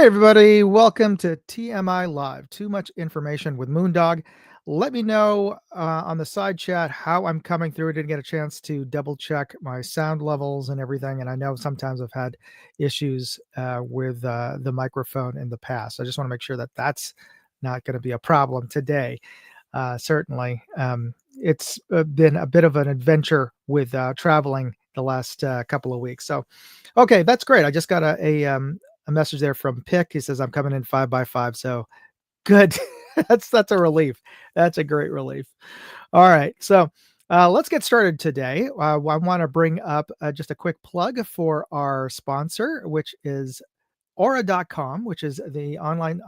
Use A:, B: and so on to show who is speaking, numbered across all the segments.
A: everybody. Welcome to TMI Live. Too much information with Moondog. Let me know on the side chat how I'm coming through. I didn't get a chance to double check my sound levels and everything. And I know sometimes I've had issues with the microphone in the past. I just want to make sure that that's not going to be a problem today. Certainly. It's been a bit of an adventure with traveling the last couple of weeks. So, okay, that's great. I just got a message there from Pick. He says I'm coming in 5x5. So good. that's a relief. That's a great relief. All right. So let's get started today. I want to bring up just a quick plug for our sponsor, which is Aura.com, which is the online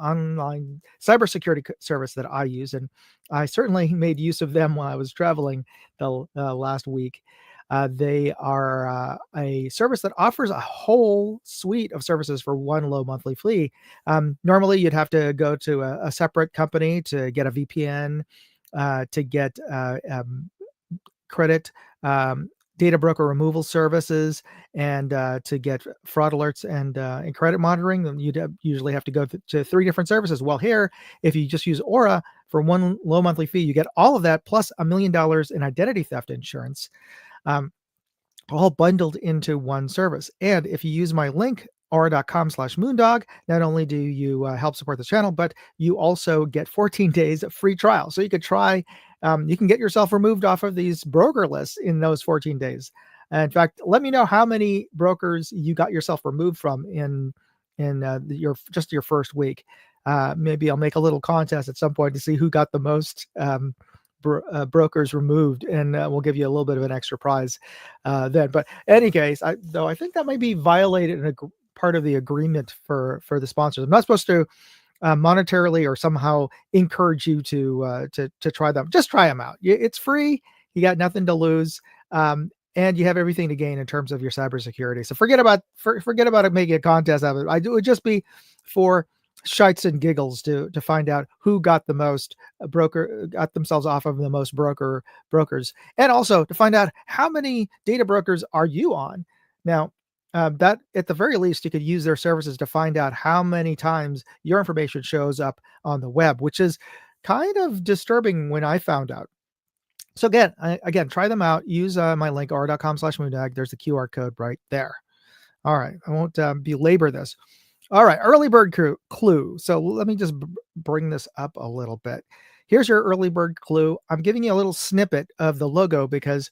A: cybersecurity service that I use, and I certainly made use of them while I was traveling the last week. They are a service that offers a whole suite of services for one low monthly fee. Normally, you'd have to go to a separate company to get a VPN, to get credit, data broker removal services, and to get fraud alerts and credit monitoring. Then you'd usually have to go to three different services. Well, here, if you just use Aura for one low monthly fee, you get all of that plus $1 million in identity theft insurance, all bundled into one service. And if you use my link, aura.com/moondog, not only do you help support the channel, but you also get 14 days of free trial. So you could try, you can get yourself removed off of these broker lists in those 14 days. In fact, let me know how many brokers you got yourself removed from in your first week. Maybe I'll make a little contest at some point to see who got the most brokers removed, and we'll give you a little bit of an extra prize then. But in any case, I think that might be violated in a part of the agreement for the sponsors. I'm not supposed to monetarily or somehow encourage you to try them. Just try them out. It's free. You got nothing to lose, and you have everything to gain in terms of your cybersecurity. So forget about it making a contest of it. It would just be for shites and giggles to find out who got the most got themselves off of the most brokers, and also to find out how many data brokers are you on. Now, that at the very least, you could use their services to find out how many times your information shows up on the web, which is kind of disturbing when I found out. So again, try them out. Use my link, aura.com/moondog. There's the QR code right there. All right, I won't belabor this. All right, early bird clue. So let me just bring this up a little bit. Here's your early bird clue. I'm giving you a little snippet of the logo because,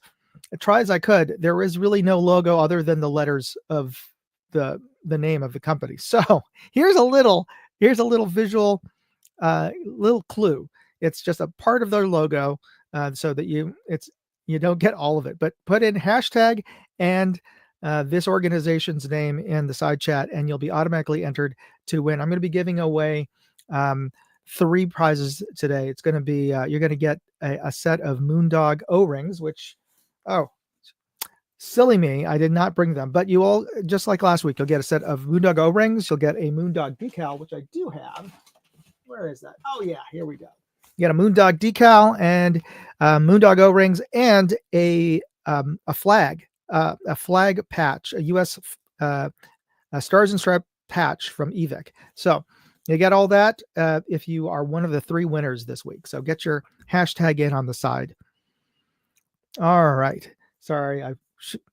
A: try as I could, there is really no logo other than the letters of the name of the company. So here's a little visual little clue. It's just a part of their logo, so that you don't get all of it. But put in hashtag and this organization's name in the side chat, and you'll be automatically entered to win. I'm going to be giving away 3 prizes today. It's going to be you're going to get a set of Moondog O-rings, which, oh, silly me, I did not bring them. But you all, just like last week, you'll get a set of Moondog O-rings. You'll get a Moondog decal, which I do have. Where is that? Oh yeah, here we go. You get a Moondog decal and Moondog O-rings and a flag. A flag patch, a U.S. A Stars and Stripe patch from EVIC. So you get all that if you are one of the 3 winners this week. So get your hashtag in on the side. All right. Sorry,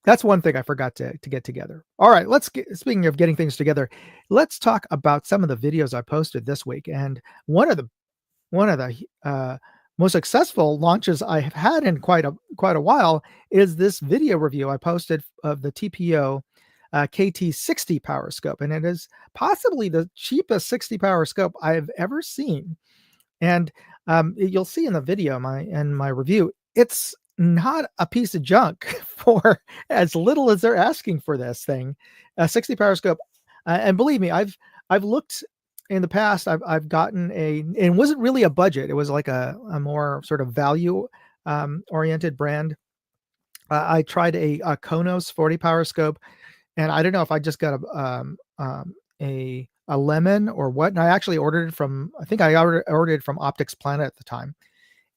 A: that's one thing I forgot to get together. All right, speaking of getting things together, let's talk about some of the videos I posted this week. And one of the most successful launches I have had in quite a while is this video review I posted of the TPO KT60 power scope, and it is possibly the cheapest 60 power scope I've ever seen. And you'll see in the video, my review, it's not a piece of junk for as little as they're asking for this thing, a 60 power scope. And believe me, I've looked in the past. I've gotten it wasn't really a budget. It was like a more sort of value oriented brand. I tried a Konos 40 power scope, and I don't know if I just got a lemon or what. And I actually ordered it from, I think I ordered it from Optics Planet at the time.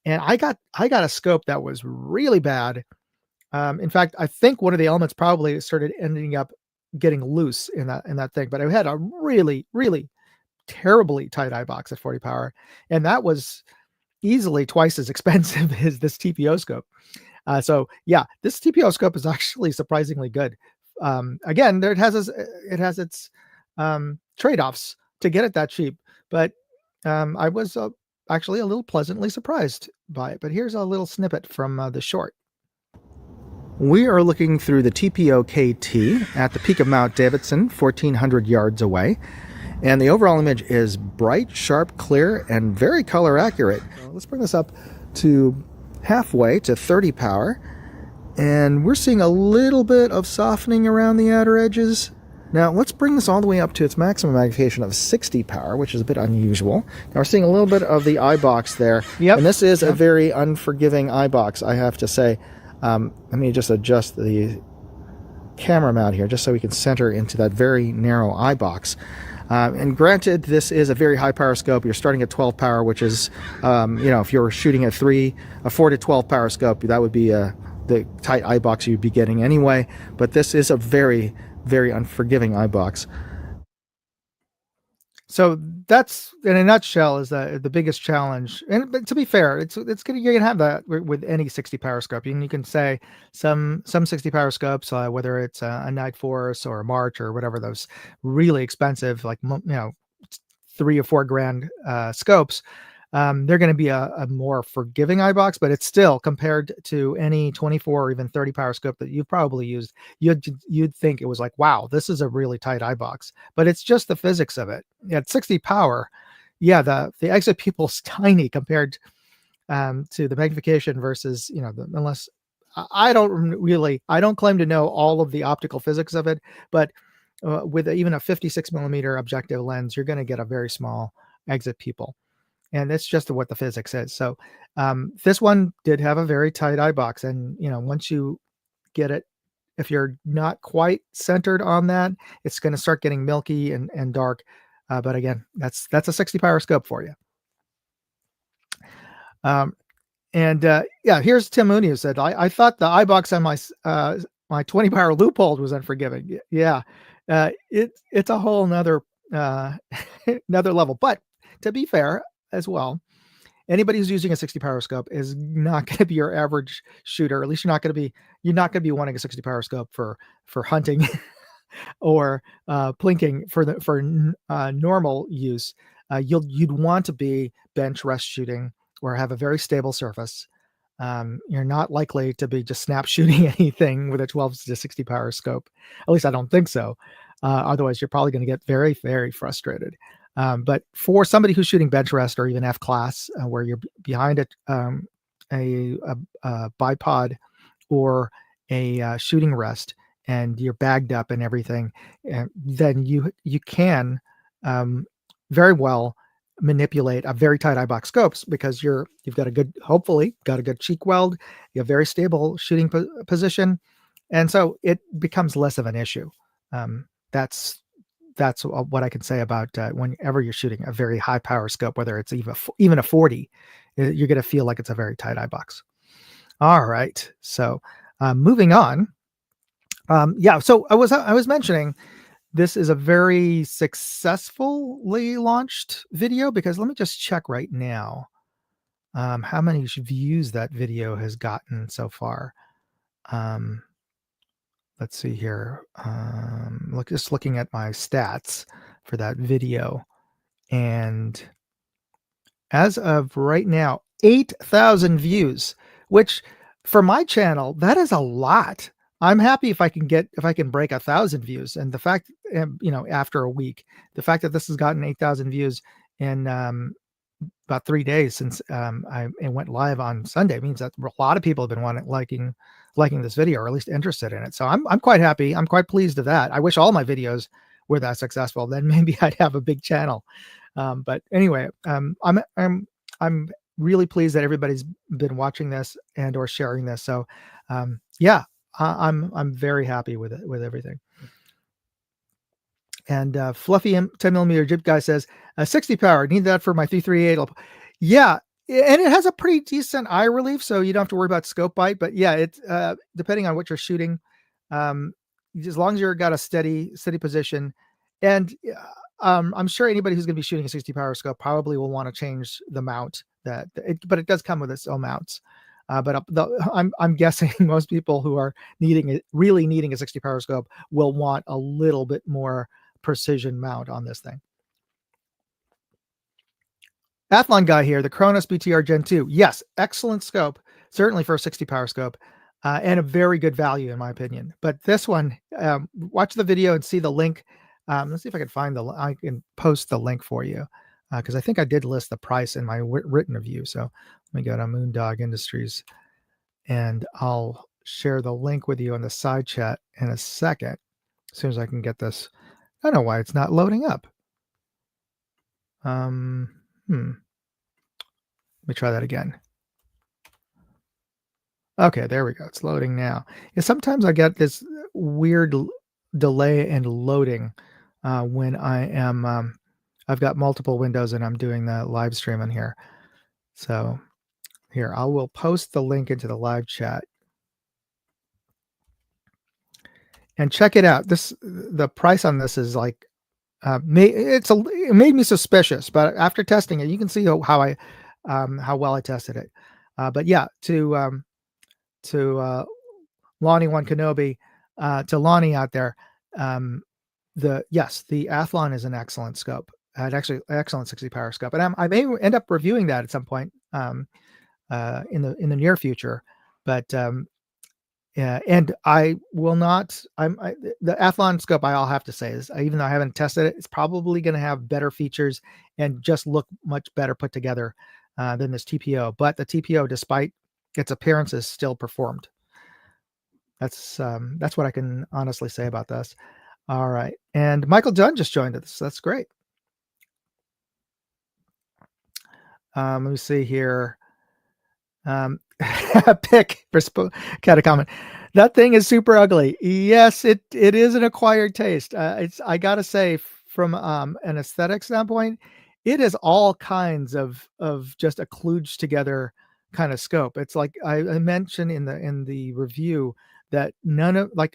A: And I got a scope that was really bad. In fact, I think one of the elements probably started ending up getting loose in that thing, but it had a really, really terribly tight eye box at 40 power, and that was easily twice as expensive as this TPO scope. So yeah, this TPO scope is actually surprisingly good. Again, it has its trade-offs to get it that cheap, but I was actually a little pleasantly surprised by it. But here's a little snippet from the short. We are looking through the TPO KT at the peak of Mount Davidson, 1,400 yards away. And the overall image is bright, sharp, clear, and very color accurate. So let's bring this up to halfway to 30 power. And we're seeing a little bit of softening around the outer edges. Now let's bring this all the way up to its maximum magnification of 60 power, which is a bit unusual. Now we're seeing a little bit of the eye box there. Yep. And this is a very unforgiving eye box, I have to say. Let me just adjust the camera mount here just so we can center into that very narrow eye box. And granted, this is a very high power scope. You're starting at 12 power, which is, if you're shooting a 4 to 12 power scope, that would be the tight eye box you'd be getting anyway. But this is a very, very unforgiving eye box. So that's, in a nutshell, is the biggest challenge. And but to be fair, you're gonna have that with any 60 power scope. And you can say some 60 power scopes, whether it's a Night Force or a March or whatever, those really expensive, like $3 or $4 grand scopes, they're going to be a more forgiving eye box, but it's still, compared to any 24 or even 30 power scope that you've probably used, you'd think it was like, wow, this is a really tight eye box. But it's just the physics of it. At 60 power, yeah, the exit pupil's tiny compared to the magnification versus, unless I don't claim to know all of the optical physics of it, but with even a 56 millimeter objective lens, you're going to get a very small exit pupil. And that's just what the physics is. So this one did have a very tight eye box. And, once you get it, if you're not quite centered on that, it's going to start getting milky and dark. But again, that's a 60 power scope for you. Here's Tim Mooney, who said, I thought the eye box on my 20 power loophole was unforgiving. Yeah. It's a whole nother another level. But to be fair as well, anybody who's using a 60 power scope is not going to be your average shooter. At least you're not going to be wanting a 60 power scope for hunting or plinking for normal use. You'd want to be bench rest shooting or have a very stable surface. You're not likely to be just snap shooting anything with a 12 to 60 power scope. At least I don't think so. Otherwise, you're probably going to get very, very frustrated. But for somebody who's shooting bench rest or even F class, where you're behind a bipod or a shooting rest and you're bagged up and everything, then you can very well manipulate a very tight eye box scopes, because you've hopefully got a good cheek weld, you have very stable shooting position, and so it becomes less of an issue. That's what I can say about whenever you're shooting a very high power scope, whether it's even a 40, you're going to feel like it's a very tight eye box. All right, so moving on. So I was mentioning this is a very successfully launched video, because let me just check right now how many views that video has gotten so far. Let's see here. Just looking at my stats for that video, and as of right now, 8,000 views, which for my channel, that is a lot. I'm happy if I can break 1,000 views. And the fact, after a week, the fact that this has gotten 8,000 views in about 3 days since it went live on Sunday means that a lot of people have been liking this video, or at least interested in it. So I'm quite happy. I'm quite pleased with that. I wish all my videos were that successful. Then maybe I'd have a big channel. But anyway, I'm really pleased that everybody's been watching this and or sharing this. So I'm very happy with it, with everything. And Fluffy 10mm Jib guy says 60 power, need that for my 338. Yeah, and it has a pretty decent eye relief, so you don't have to worry about scope bite. But yeah, it's depending on what you're shooting, as long as you've got a steady position. And I'm sure anybody who's going to be shooting a 60 power scope probably will want to change the mount but it does come with its own mounts. I'm guessing most people who are really needing a 60 power scope will want a little bit more precision mount on this thing. Athlon guy here, the Kronos BTR Gen 2. Yes, excellent scope, certainly for a 60 power scope, and a very good value in my opinion. But this one, watch the video and see the link. Let's see if I I can post the link for you, because I think I did list the price in my written review. So let me go to Moondog Industries, and I'll share the link with you in the side chat in a second, as soon as I can get this. I don't know why it's not loading up. Let me try that again. Okay, there we go. It's loading now. Yeah, sometimes I get this weird delay in loading when I've got multiple windows and I'm doing the live stream in here. So here, I will post the link into the live chat. And check it out. The price on this is like, it made me suspicious, but after testing it, you can see how well I tested it. But yeah, to Lonnie One Kenobi, to Lonnie out there, the Athlon is an excellent scope. Actually, excellent 60 power scope, and I may end up reviewing that at some point in the near future. But yeah, and I will not. The Athlon scope. I'll have to say is, even though I haven't tested it, it's probably going to have better features and just look much better put together than this TPO. But the TPO, despite its appearances, still performed. That's what I can honestly say about this. All right, and Michael Dunn just joined us. That's great. Let me see here. Pick for cat a comment. That thing is super ugly. Yes, it is an acquired taste. I gotta say, from an aesthetic standpoint, it is all kinds of just a kludged together kind of scope. It's like I mentioned in the review that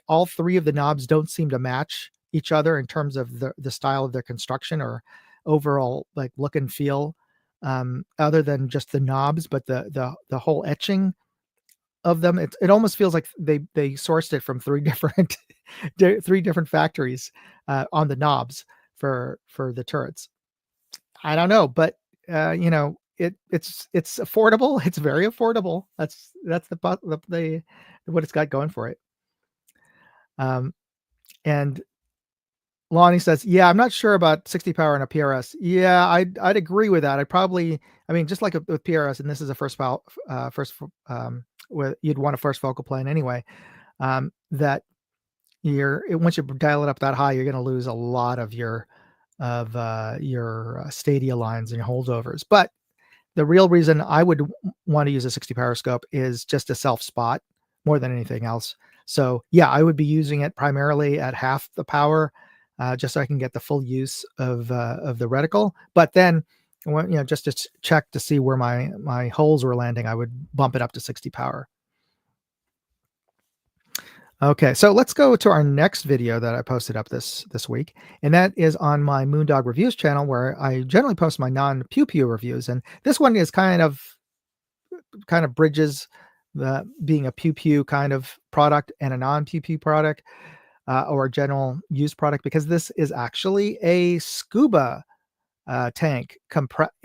A: all three of the knobs don't seem to match each other in terms of the style of their construction or overall like look and feel, other than just the knobs, but the whole etching of them, it almost feels like they sourced it from three different factories on the knobs for the turrets. I don't know, but it's affordable. It's very affordable. That's the what it's got going for it. And Lonnie says, "Yeah, I'm not sure about 60 power and a PRS." Yeah, I'd agree with that. Just like with PRS, and this is a where you'd want a first focal plane anyway. That once you dial it up that high, you're going to lose a lot of your stadia lines and your holdovers. But the real reason I would want to use a 60 power scope is just a self spot more than anything else. So yeah, I would be using it primarily at half the power, just so I can get the full use of the reticle. But then, just to check to see where my holes were landing, I would bump it up to 60 power. Okay, so let's go to our next video that I posted up this week, and that is on my Moondog Reviews channel, where I generally post my non-pew pew reviews, and this one is kind of bridges the being a pew pew kind of product and a non-pew pew product, or a general use product, because this is actually a scuba tank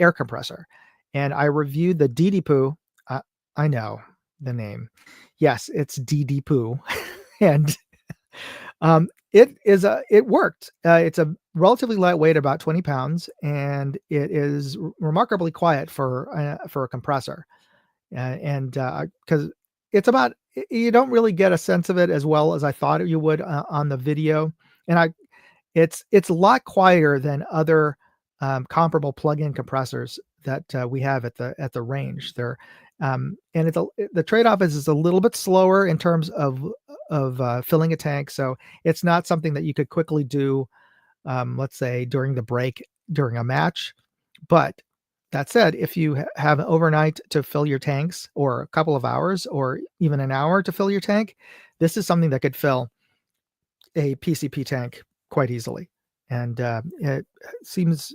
A: air compressor, and I reviewed the DD I know the name. Yes, it's DD Poo. And it worked. It's a relatively lightweight, about 20 pounds, and it is remarkably quiet for a compressor. And because you don't really get a sense of it as well as I thought you would on the video, and it's a lot quieter than other comparable plug-in compressors that we have at the range. And the trade-off is it's a little bit slower in terms of filling a tank, so it's not something that you could quickly do, let's say during the break during a match. But that said, if you have overnight to fill your tanks, or a couple of hours, or even an hour to fill your tank, this is something that could fill a PCP tank quite easily. and it seems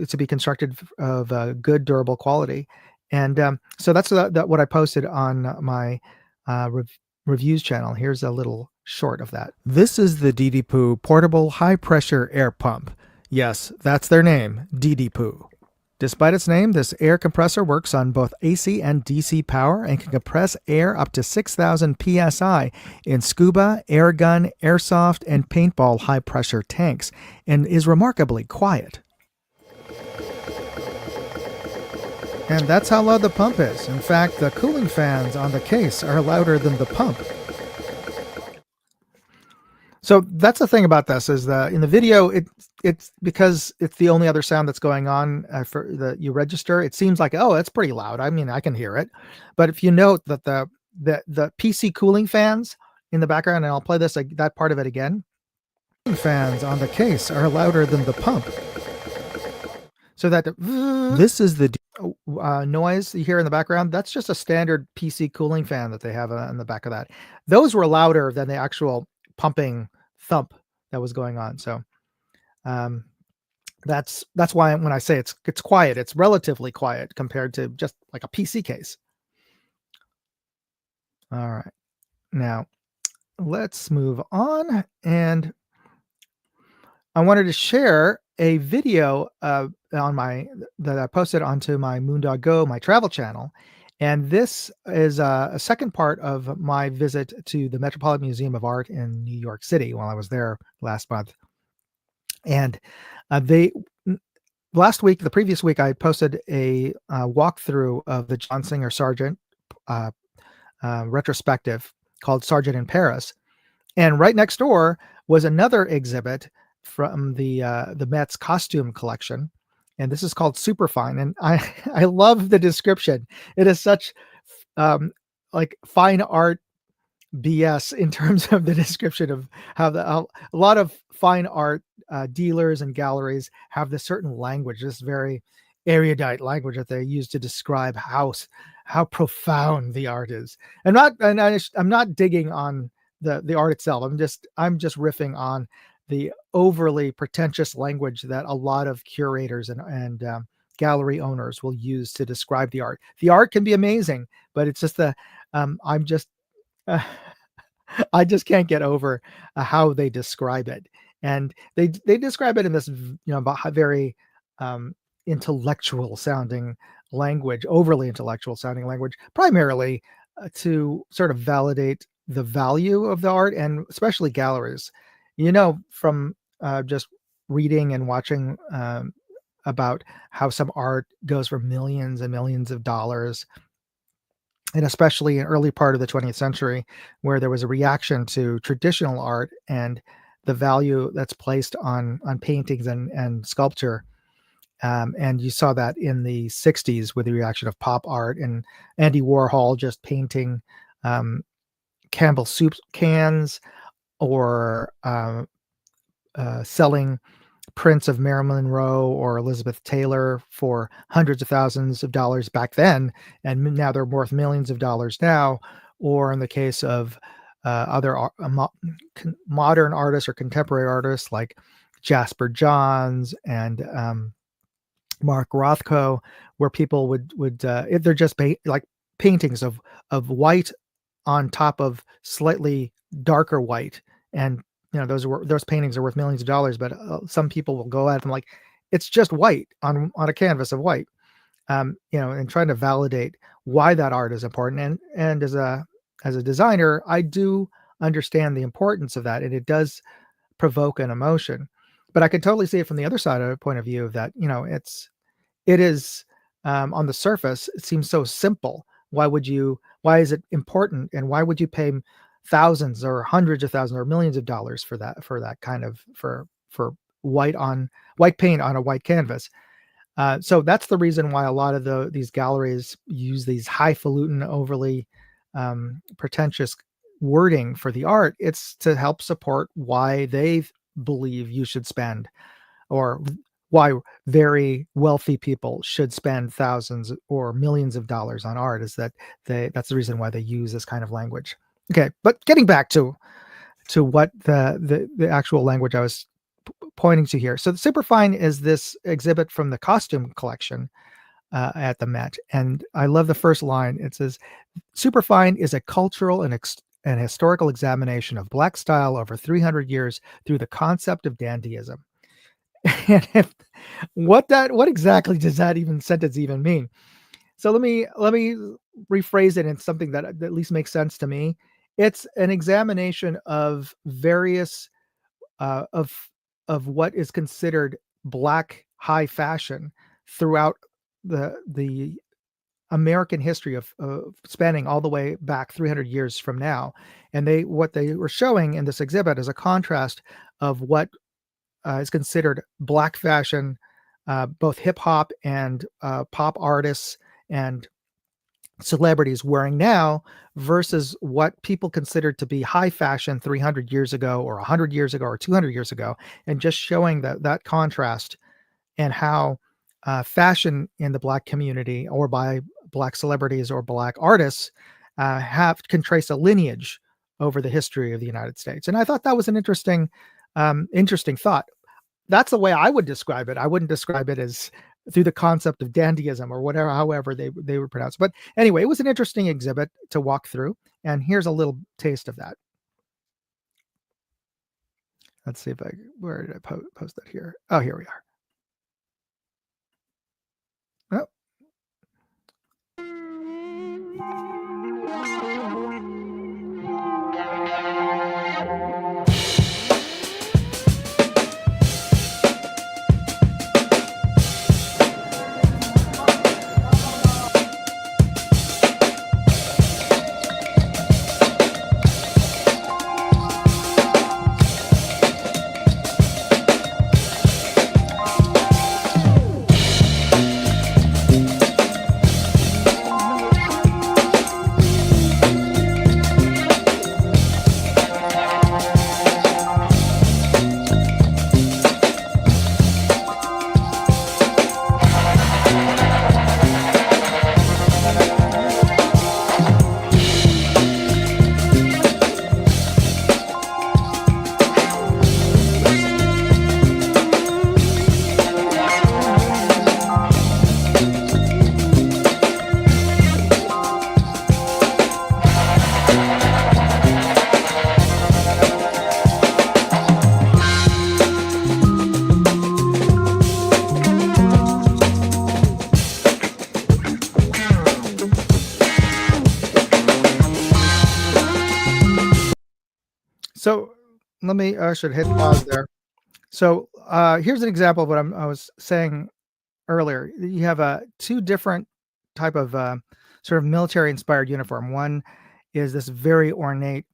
A: to be constructed of good, durable quality. And so that's what I posted on my reviews channel. Here's a little short of that. This is the DD portable high pressure air pump. Yes, that's their name, DD. Despite its name, this air compressor works on both AC and DC power and can compress air up to 6,000 psi in scuba, air gun, airsoft, and paintball high-pressure tanks, and is remarkably quiet. And that's how loud the pump is. In fact, the cooling fans on the case are louder than the pump. So that's the thing about this is that in the video, it's because it's the only other sound that's going on for that you register. It seems like, oh, that's pretty loud. I mean, I can hear it. But if you note that the PC cooling fans in the background, and I'll play this that part of it again. Fans on the case are louder than the pump. So that this is the noise you hear in the background. That's just a standard PC cooling fan that they have on the back of that. Those were louder than the actual pumping thump that was going on. So that's why when I say it's quiet, it's relatively quiet compared to just like a PC case. All right, now let's move on, and I wanted to share a video that I posted onto my Moondog Go, my travel channel. And this is a second part of my visit to the Metropolitan Museum of Art in New York City while I was there last month. And the previous week, I posted a walkthrough of the John Singer Sargent retrospective called Sargent in Paris. And right next door was another exhibit from the Met's costume collection, and this is called Superfine. And I love the description. It is such like fine art BS in terms of the description of how a lot of fine art dealers and galleries have this certain language, this very erudite language that they use to describe how profound the art is. I'm not digging on the art itself. I'm just riffing on the overly pretentious language that a lot of curators and gallery owners will use to describe the art. The art can be amazing, but it's just I just can't get over how they describe it, and they describe it in this very intellectual sounding language, overly intellectual sounding language, primarily to sort of validate the value of the art, and especially galleries. From just reading and watching about how some art goes for millions and millions of dollars, and especially in early part of the 20th century, where there was a reaction to traditional art and the value that's placed on paintings and sculpture. And you saw that in the 60s with the reaction of pop art and Andy Warhol just painting Campbell soup cans, or selling prints of Marilyn Monroe or Elizabeth Taylor for hundreds of thousands of dollars back then, and now they're worth millions of dollars now. Or in the case of other modern artists or contemporary artists like Jasper Johns and Mark Rothko, where people would they're just like paintings of white on top of slightly darker white, and those paintings are worth millions of dollars, but some people will go at them like it's just white on a canvas of white, and trying to validate why that art is important. And as a designer, I do understand the importance of that, and it does provoke an emotion. But I can totally see it from the other side of a point of view of that. It is on the surface, it seems so simple. Why is it important, and why would you pay thousands or hundreds of thousands or millions of dollars for that kind of for white paint on a white canvas? So that's the reason why a lot of these galleries use these highfalutin, overly pretentious wording for the art. It's to help support why they believe you should spend, or why very wealthy people should spend thousands or millions of dollars on art, is that that's the reason why they use this kind of language. Okay, but getting back to what the actual language I was pointing to here. So the Superfine is this exhibit from the costume collection at the Met, and I love the first line. It says, "Superfine is a cultural and historical examination of Black style over 300 years through the concept of dandyism." And what exactly does that even sentence even mean? So let me rephrase it in something that at least makes sense to me. It's an examination of various uh, of of what is considered black high fashion throughout the American history of spanning all the way back 300 years from now. And what they were showing in this exhibit is a contrast of what is considered black fashion, both hip hop and pop artists and celebrities wearing now versus what people considered to be high fashion 300 years ago or 100 years ago or 200 years ago, and just showing that contrast and how fashion in the black community or by black celebrities or black artists have can trace a lineage over the history of the United States. And I thought that was an interesting thought. That's the way I would describe it. I wouldn't describe it as through the concept of dandyism or whatever, however they were pronounced. But anyway, it was an interesting exhibit to walk through. And here's a little taste of that. Let's see if where did I post that here? Oh, here we are. Oh, so let me. I should hit pause there. So here's an example of what I was saying earlier. You have two different type of sort of military inspired uniform. One is this very ornate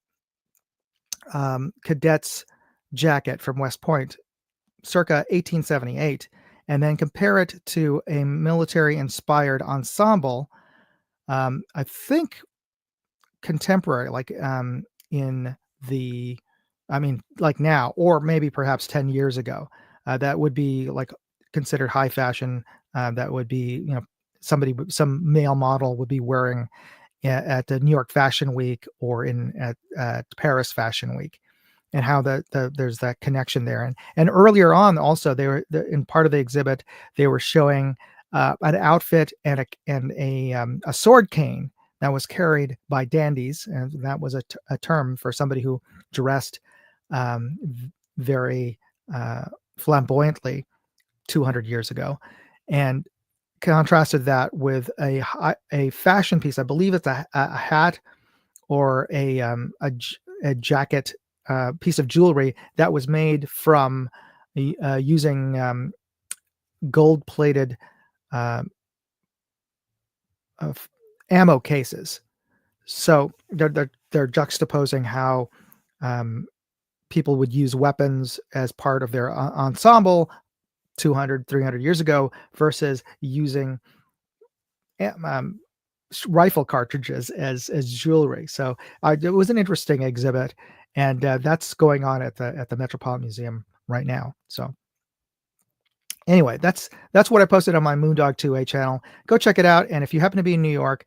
A: cadet's jacket from West Point, circa 1878, and then compare it to a military inspired ensemble. I think contemporary, like in the, I mean, like now, or maybe perhaps 10 years ago, that would be like considered high fashion. That would be, some male model would be wearing at the New York Fashion Week or at Paris Fashion Week, and how there's that connection there. And earlier on, also in part of the exhibit, they were showing an outfit and a sword cane that was carried by dandies, and that was a term for somebody who dressed very flamboyantly 200 years ago, and contrasted that with a fashion piece. I believe it's a hat or a jacket, piece of jewelry that was made from using gold plated uh, ammo cases. So they're juxtaposing how people would use weapons as part of their ensemble 200, 300 years ago versus using um, rifle cartridges as jewelry. So it was an interesting exhibit, and that's going on at the Metropolitan Museum right now. So anyway, that's what I posted on my Moondog 2A channel. Go check it out, and if you happen to be in New York,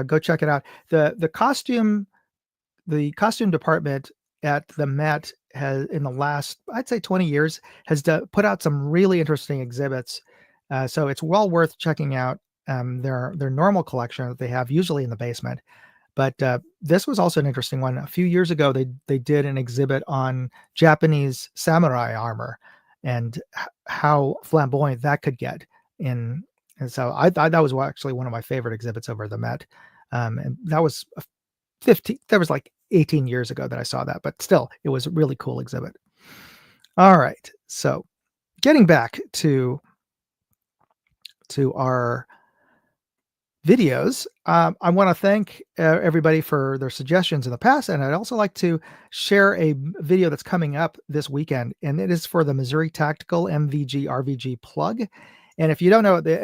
A: go check it out. The costume department at the Met has in the last, I'd say 20 years, has put out some really interesting exhibits. So it's well worth checking out their normal collection that they have usually in the basement. But this was also an interesting one. A few years ago, they did an exhibit on Japanese samurai armor and how flamboyant that could get. In and so I thought that was actually one of my favorite exhibits over the Met. And that was 15. That was like 18 years ago that I saw that, but still, it was a really cool exhibit. All right, so getting back to our videos. I want to thank everybody for their suggestions in the past, and I'd also like to share a video that's coming up this weekend, and it is for the Missouri Tactical MVG RVG plug. And if you don't know, the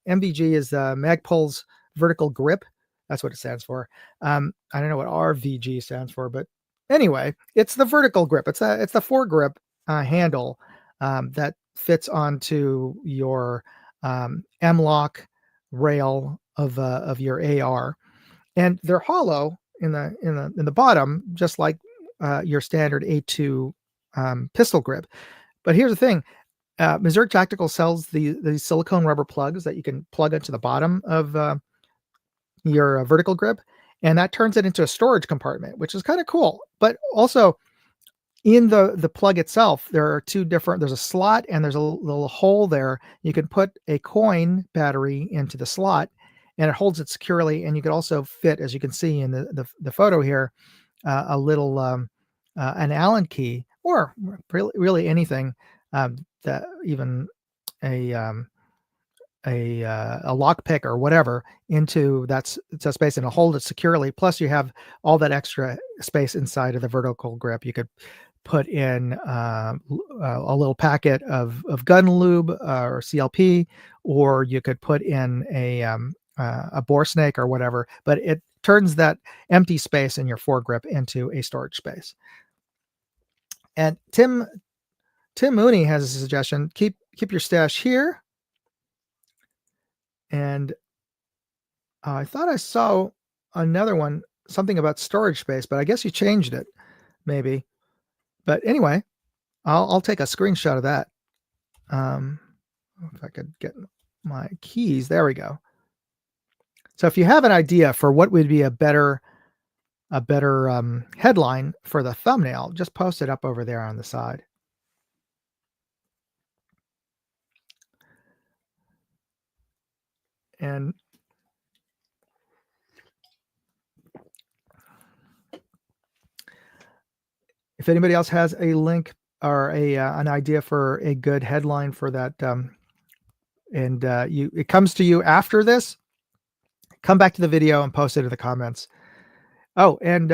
A: MVG is Magpul's vertical grip. That's what it stands for. I don't know what RVG stands for, but anyway, it's the vertical grip. It's the foregrip handle that fits onto your M-lock rail of your AR, and they're hollow in the bottom, just like your standard A2 pistol grip. But here's the thing: Missouri Tactical sells the silicone rubber plugs that you can plug into the bottom of your vertical grip, and that turns it into a storage compartment, which is kind of cool. But also, in the plug itself, there are two different. There's a slot and there's a little hole there. You can put a coin battery into the slot, and it holds it securely. And you could also fit, as you can see in the photo here, a little an Allen key, or really anything that even a a lock pick or whatever into that space, and it'll hold it securely. Plus, you have all that extra space inside of the vertical grip. You could put in a little packet of gun lube or CLP, or you could put in a bore snake or whatever. But it turns that empty space in your foregrip into a storage space. And Tim Mooney has a suggestion: keep your stash here. And I thought I saw another one, something about storage space, but I guess you changed it, maybe. But anyway, I'll take a screenshot of that. If I could get my keys, there we go. So if you have an idea for what would be a better headline for the thumbnail, just post it up over there on the side. And if anybody else has a link or an idea for a good headline for that, and it comes to you after this, come back to the video and post it in the comments. Oh, and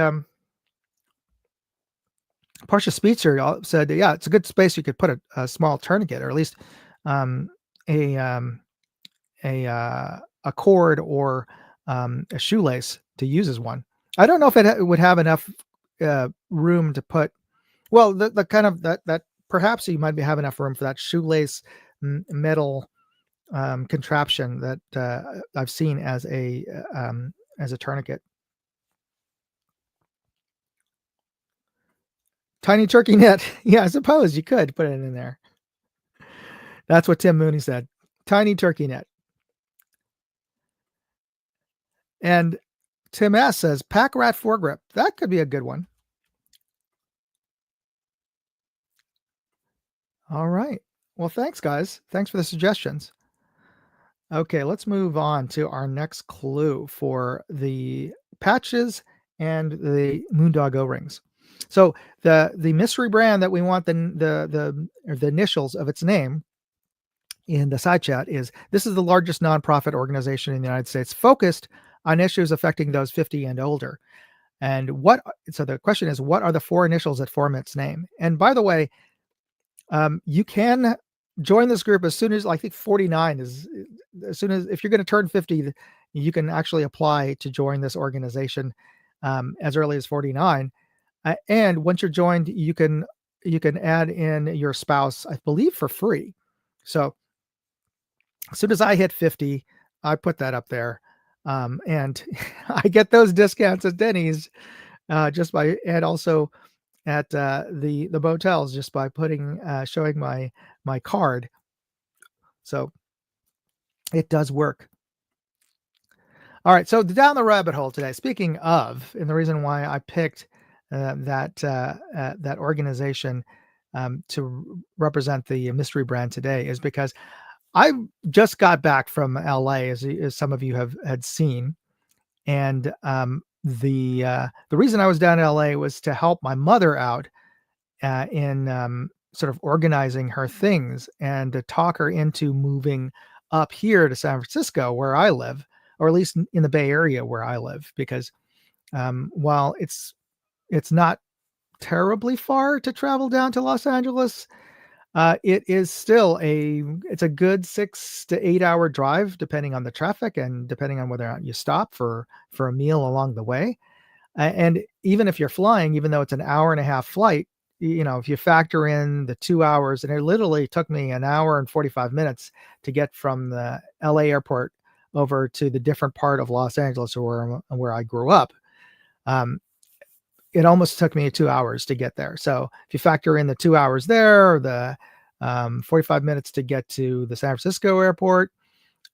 A: Portia Speedster said, yeah, it's a good space. You could put a small tourniquet, or at least a cord or a shoelace to use as one. I don't know if it would have enough room to put. Well, the kind of that perhaps you might have enough room for that shoelace metal contraption that I've seen as a tourniquet. Tiny turkey net. Yeah, I suppose you could put it in there. That's what Tim Mooney said. Tiny turkey net. And Tim S says pack rat foregrip. That could be a good one. All right. Well, thanks, guys. Thanks for the suggestions. Okay, let's move on to our next clue for the patches and the Moondog O-rings. So the mystery brand that we want the initials of its name in the side chat is: this is the largest nonprofit organization in the United States focused on issues affecting those 50 and older. And so the question is, what are the four initials that form its name? And by the way, you can join this group as soon as, I think 49 is, as soon as, if you're going to turn 50, you can actually apply to join this organization as early as 49. And once you're joined, you can add in your spouse, I believe, for free. So as soon as I hit 50, I put that up there. And I get those discounts at Denny's just by, and also at the motels just by putting showing my card. So it does work. All right, so down the rabbit hole today. Speaking of, and the reason why I picked that organization to represent the mystery brand today is because I just got back from LA, as some of you have had seen, and the reason I was down in LA was to help my mother out in sort of organizing her things and to talk her into moving up here to San Francisco, where I live, or at least in the Bay Area where I live, because while it's not terribly far to travel down to Los Angeles, it is still it's a good 6 to 8 hour drive, depending on the traffic and depending on whether or not you stop for a meal along the way. And even if you're flying, even though it's an hour and a half flight, if you factor in the 2 hours, and it literally took me an hour and 45 minutes to get from the LA airport over to the different part of Los Angeles where I grew up. Um, it almost took me 2 hours to get there. So if you factor in the 2 hours there, the 45 minutes to get to the San Francisco airport,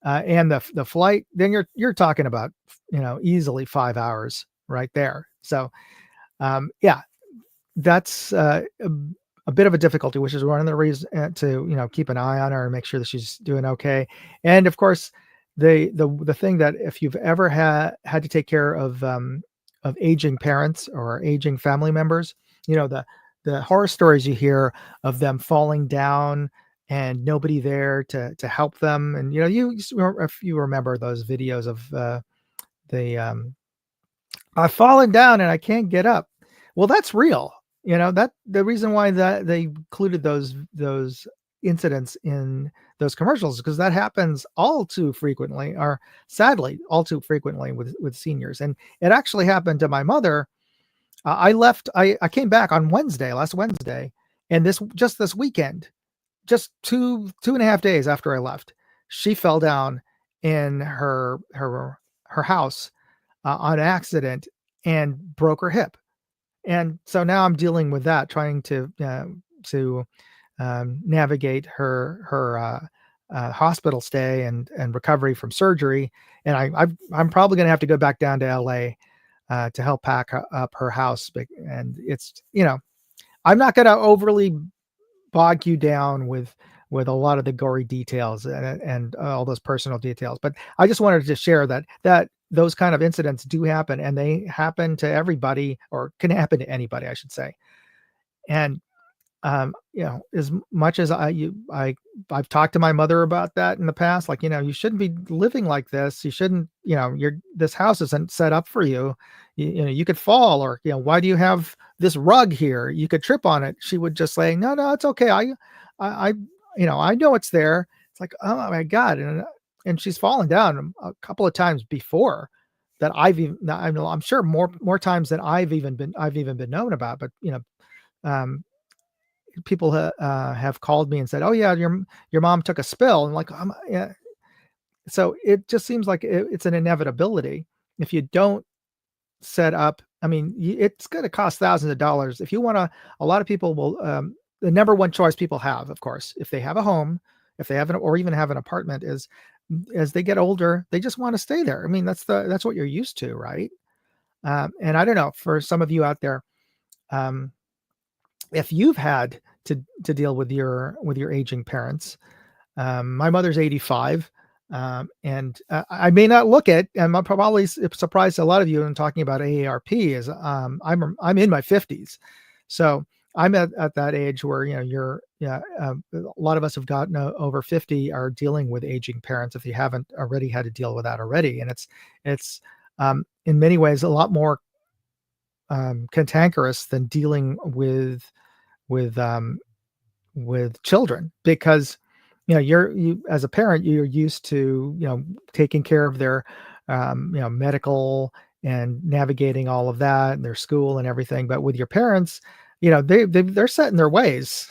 A: and the flight, then you're talking about easily 5 hours right there. So yeah, that's a bit of a difficulty, which is one of the reasons to keep an eye on her and make sure that she's doing okay. And of course, the thing that if you've ever had to take care of aging parents or aging family members, the horror stories you hear of them falling down and nobody there to help them, and if you remember those videos of the I've fallen down and I can't get up. Well, that's real. That the reason why that they included those incidents in those commercials, because that happens all too frequently, or sadly all too frequently with seniors. And it actually happened to my mother. I came back on last Wednesday, and this weekend, just two and a half days after I left, she fell down in her house on accident and broke her hip. And so now I'm dealing with that, trying to navigate her hospital stay and recovery from surgery. And I'm probably going to have to go back down to LA to help pack up her house. And it's I'm not going to overly bog you down with a lot of the gory details and all those personal details, but I just wanted to share that those kind of incidents do happen, and they happen to everybody, or can happen to anybody, I should say. And as much as I've talked to my mother about that in the past, like, you shouldn't be living like this. You shouldn't, this house isn't set up for you. You could fall, or, why do you have this rug here? You could trip on it. She would just say, no, it's okay. I know it's there. It's like, oh my God. And she's fallen down a couple of times before that I'm sure more times than I've even been known about, but, people have called me and said, "Oh yeah, your mom took a spill," and like, yeah. So it just seems like it's an inevitability if you don't set up. I mean, it's going to cost thousands of dollars if you want to. A lot of people will. The number one choice people have, of course, if they have a home, if they have or even have an apartment, is as they get older, they just want to stay there. I mean, that's what you're used to, right? And I don't know, for some of you out there, if you've had to deal with your aging parents. My mother's 85, and I may not look it, and I'm probably surprised a lot of you in talking about AARP is I'm in my 50s, so I'm at that age where a lot of us have gotten over 50 are dealing with aging parents if you haven't already had to deal with that already, and it's in many ways a lot more cantankerous than dealing with children, because you as a parent, you're used to taking care of their medical and navigating all of that and their school and everything. But with your parents, they're set in their ways.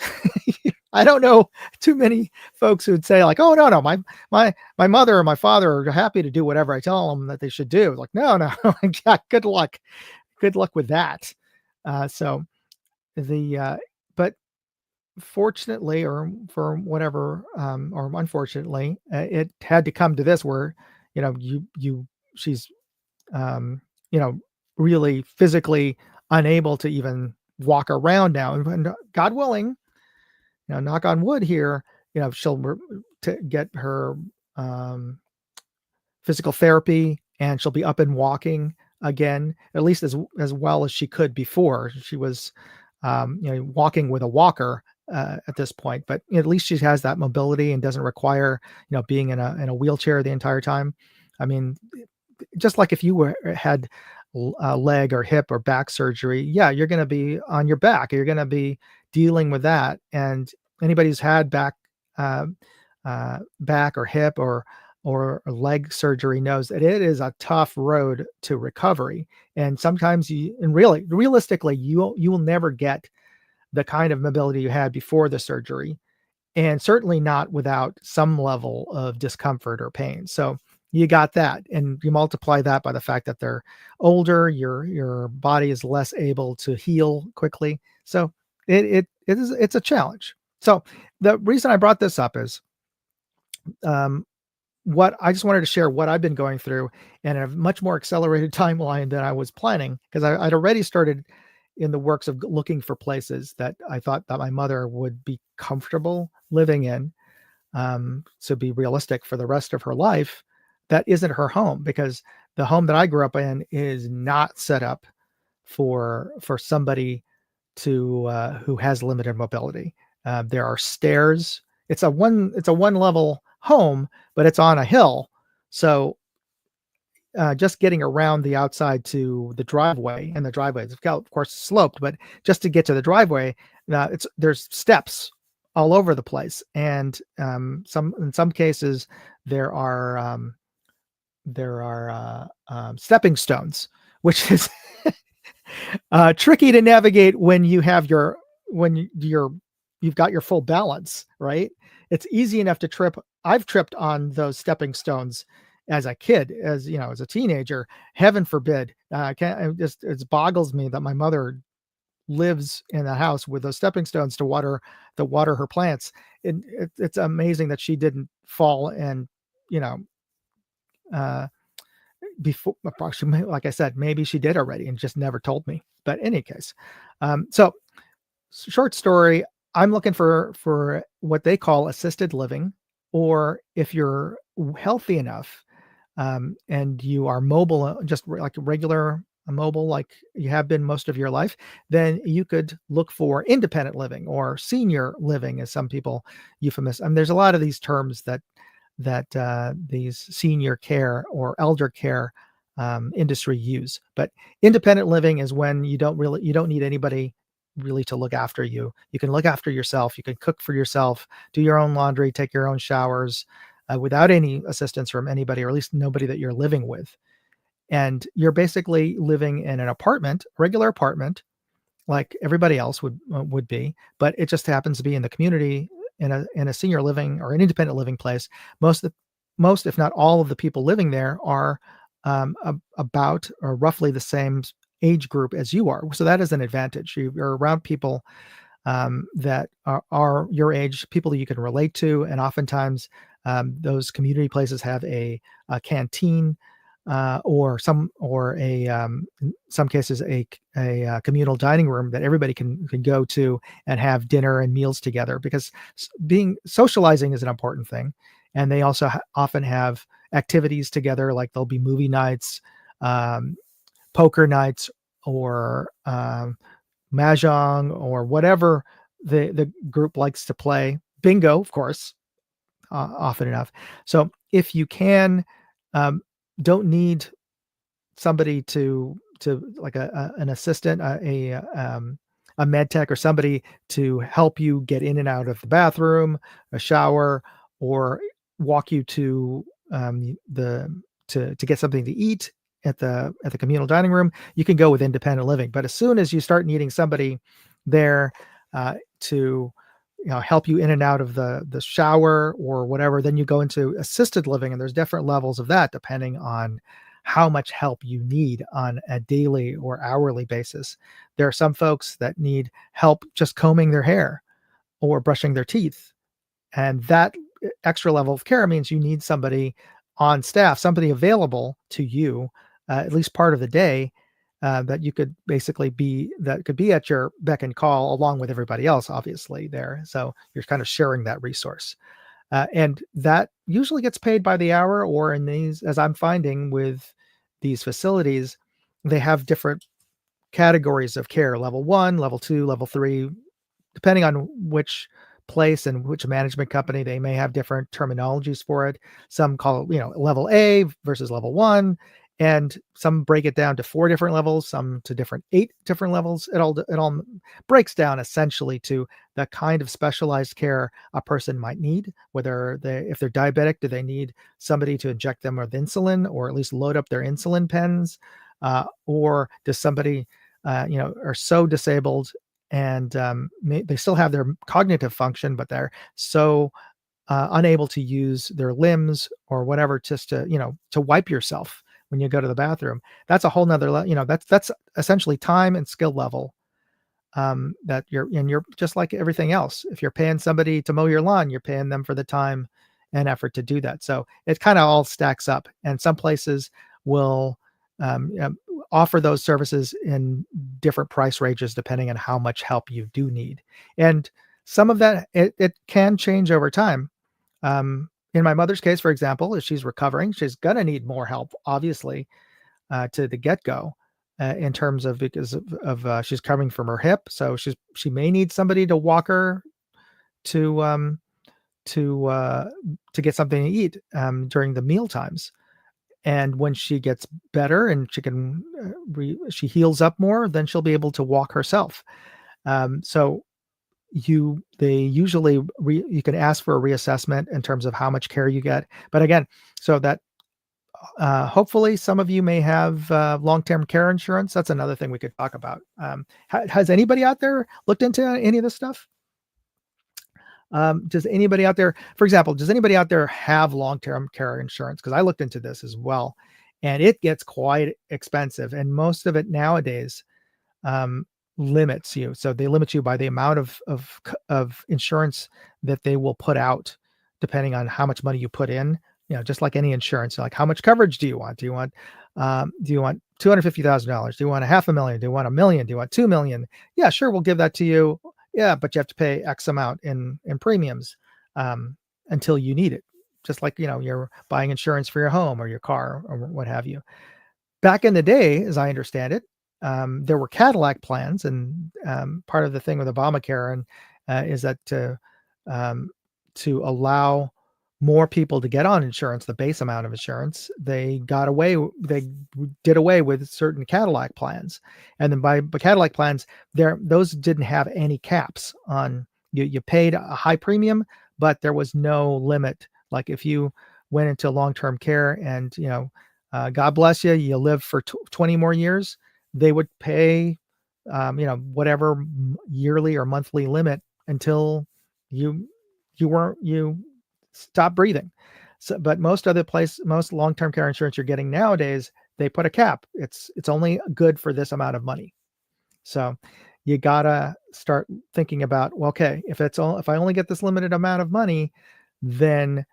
A: I don't know too many folks who would say like, oh no, my mother or my father are happy to do whatever I tell them that they should do. Like, no, yeah, good luck with that. So the but fortunately, or for whatever, or unfortunately, it had to come to this where, she's, um, you know, really physically unable to even walk around now. And God willing, knock on wood here, she'll to get her um, physical therapy, and she'll be up and walking again, at least as well as she could before. She was, walking with a walker at this point, but at least she has that mobility and doesn't require, being in a wheelchair the entire time. I mean, just like if you had leg or hip or back surgery, yeah, you're going to be on your back. You're going to be dealing with that. And anybody who's had uh, back or hip or leg surgery knows that it is a tough road to recovery. And sometimes and really, realistically, you will never get the kind of mobility you had before the surgery, and certainly not without some level of discomfort or pain. So you got that, and you multiply that by the fact that they're older, your body is less able to heal quickly. So it's a challenge. So the reason I brought this up is, um, what I just wanted to share what I've been going through in a much more accelerated timeline than I was planning, because I'd already started in the works of looking for places that I thought that my mother would be comfortable living in, to be realistic for the rest of her life. That isn't her home, because the home that I grew up in is not set up for somebody to who has limited mobility. There are stairs. It's a one level home, but it's on a hill. So just getting around the outside to the driveway, and the driveway is, of course, sloped, but just to get to the driveway, there's steps all over the place, and in some cases there are stepping stones, which is tricky to navigate when you have you've got your full balance, right? It's easy enough to trip. I've tripped on those stepping stones as a kid, as a teenager. Heaven forbid. I can't. It boggles me that my mother lives in a house with those stepping stones to water her plants. It's amazing that she didn't fall and, you know, uh, before approximately, like I said, maybe she did already and just never told me. But in any case, so short story, I'm looking for what they call assisted living, or if you're healthy enough, and you are mobile, just like a regular mobile, like you have been most of your life, then you could look for independent living or senior living, as some people euphemize. I mean, there's a lot of these terms that these senior care or elder care industry use. But independent living is when you don't need anybody really to look after you. You can look after yourself. You can cook for yourself, do your own laundry, take your own showers, without any assistance from anybody, or at least nobody that you're living with. And you're basically living in an apartment, regular apartment, like everybody else would be, but it just happens to be in the community, in a senior living or an independent living place. Most, if not all, of the people living there are about or roughly the same age group as you are. So that is an advantage. You're around people that are your age, people that you can relate to, and oftentimes those community places have a canteen, or in some cases a communal dining room that everybody can go to and have dinner and meals together, because being socializing is an important thing. And they also often have activities together, like there'll be movie nights, um, poker nights, or mahjong, or whatever the group likes to play. Bingo, of course, often enough. So if you can, um, don't need somebody to like an assistant, a med tech, or somebody to help you get in and out of the bathroom, a shower, or walk you the to get something to eat at the communal dining room. You can go with independent living. But as soon as you start needing somebody there to help you in and out of the shower or whatever, then you go into assisted living, and there's different levels of that depending on how much help you need on a daily or hourly basis. There are some folks that need help just combing their hair or brushing their teeth, and that extra level of care means you need somebody on staff, somebody available to you at least part of the day, that you could basically be that could be at your beck and call along with everybody else, obviously there. So you're kind of sharing that resource, and that usually gets paid by the hour, or in these, as I'm finding with these facilities, they have different categories of care: level one, level two, level three, depending on which place and which management company. They may have different terminologies for it. Some call it, level A versus level one, and some break it down to four different levels, some to different eight different levels. It all breaks down essentially to the kind of specialized care a person might need. Whether if they're diabetic, do they need somebody to inject them with insulin, or at least load up their insulin pens, or does somebody are so disabled and they still have their cognitive function, but they're so unable to use their limbs or whatever, just to wipe yourself when you go to the bathroom. That's a whole nother that's essentially time and skill level, that you're just like everything else. If you're paying somebody to mow your lawn, you're paying them for the time and effort to do that. So it kind of all stacks up, and some places will offer those services in different price ranges depending on how much help you do need. And some of that, it can change over time. In my mother's case, for example, if she's recovering, she's going to need more help, obviously, to the get-go, in terms of, because she's coming from her hip, so she may need somebody to walk her to to uh, to get something to eat during the meal times. And when she gets better and she heals up more, then she'll be able to walk herself. So they usually you can ask for a reassessment in terms of how much care you get. But again, so that hopefully some of you may have long-term care insurance. That's another thing we could talk about. Has anybody out there looked into any of this stuff? Does anybody out there, for example, does anybody out there have long-term care insurance? Because I looked into this as well, and it gets quite expensive. And most of it nowadays um, limits you. So they limit you by the amount of insurance that they will put out, depending on how much money you put in. Just like any insurance, like how much coverage do you want? Do you want $250,000? Do you want a half a million? Do you want a million? Do you want 2 million? Yeah, sure, we'll give that to you. Yeah, but you have to pay X amount in premiums until you need it. Just like you're buying insurance for your home or your car or what have you. Back in the day, as I understand it, there were Cadillac plans, and part of the thing with Obamacare and is that to allow more people to get on insurance, the base amount of insurance, they did away with certain Cadillac plans, and then by Cadillac plans, those didn't have any caps on you. You paid a high premium, but there was no limit. Like if you went into long-term care and God bless you, you live for 20 more years, they would pay, whatever yearly or monthly limit until you you stop breathing. So, but most long-term care insurance you're getting nowadays, they put a cap. It's only good for this amount of money. So you gotta start thinking about, well, okay, if I only get this limited amount of money, then,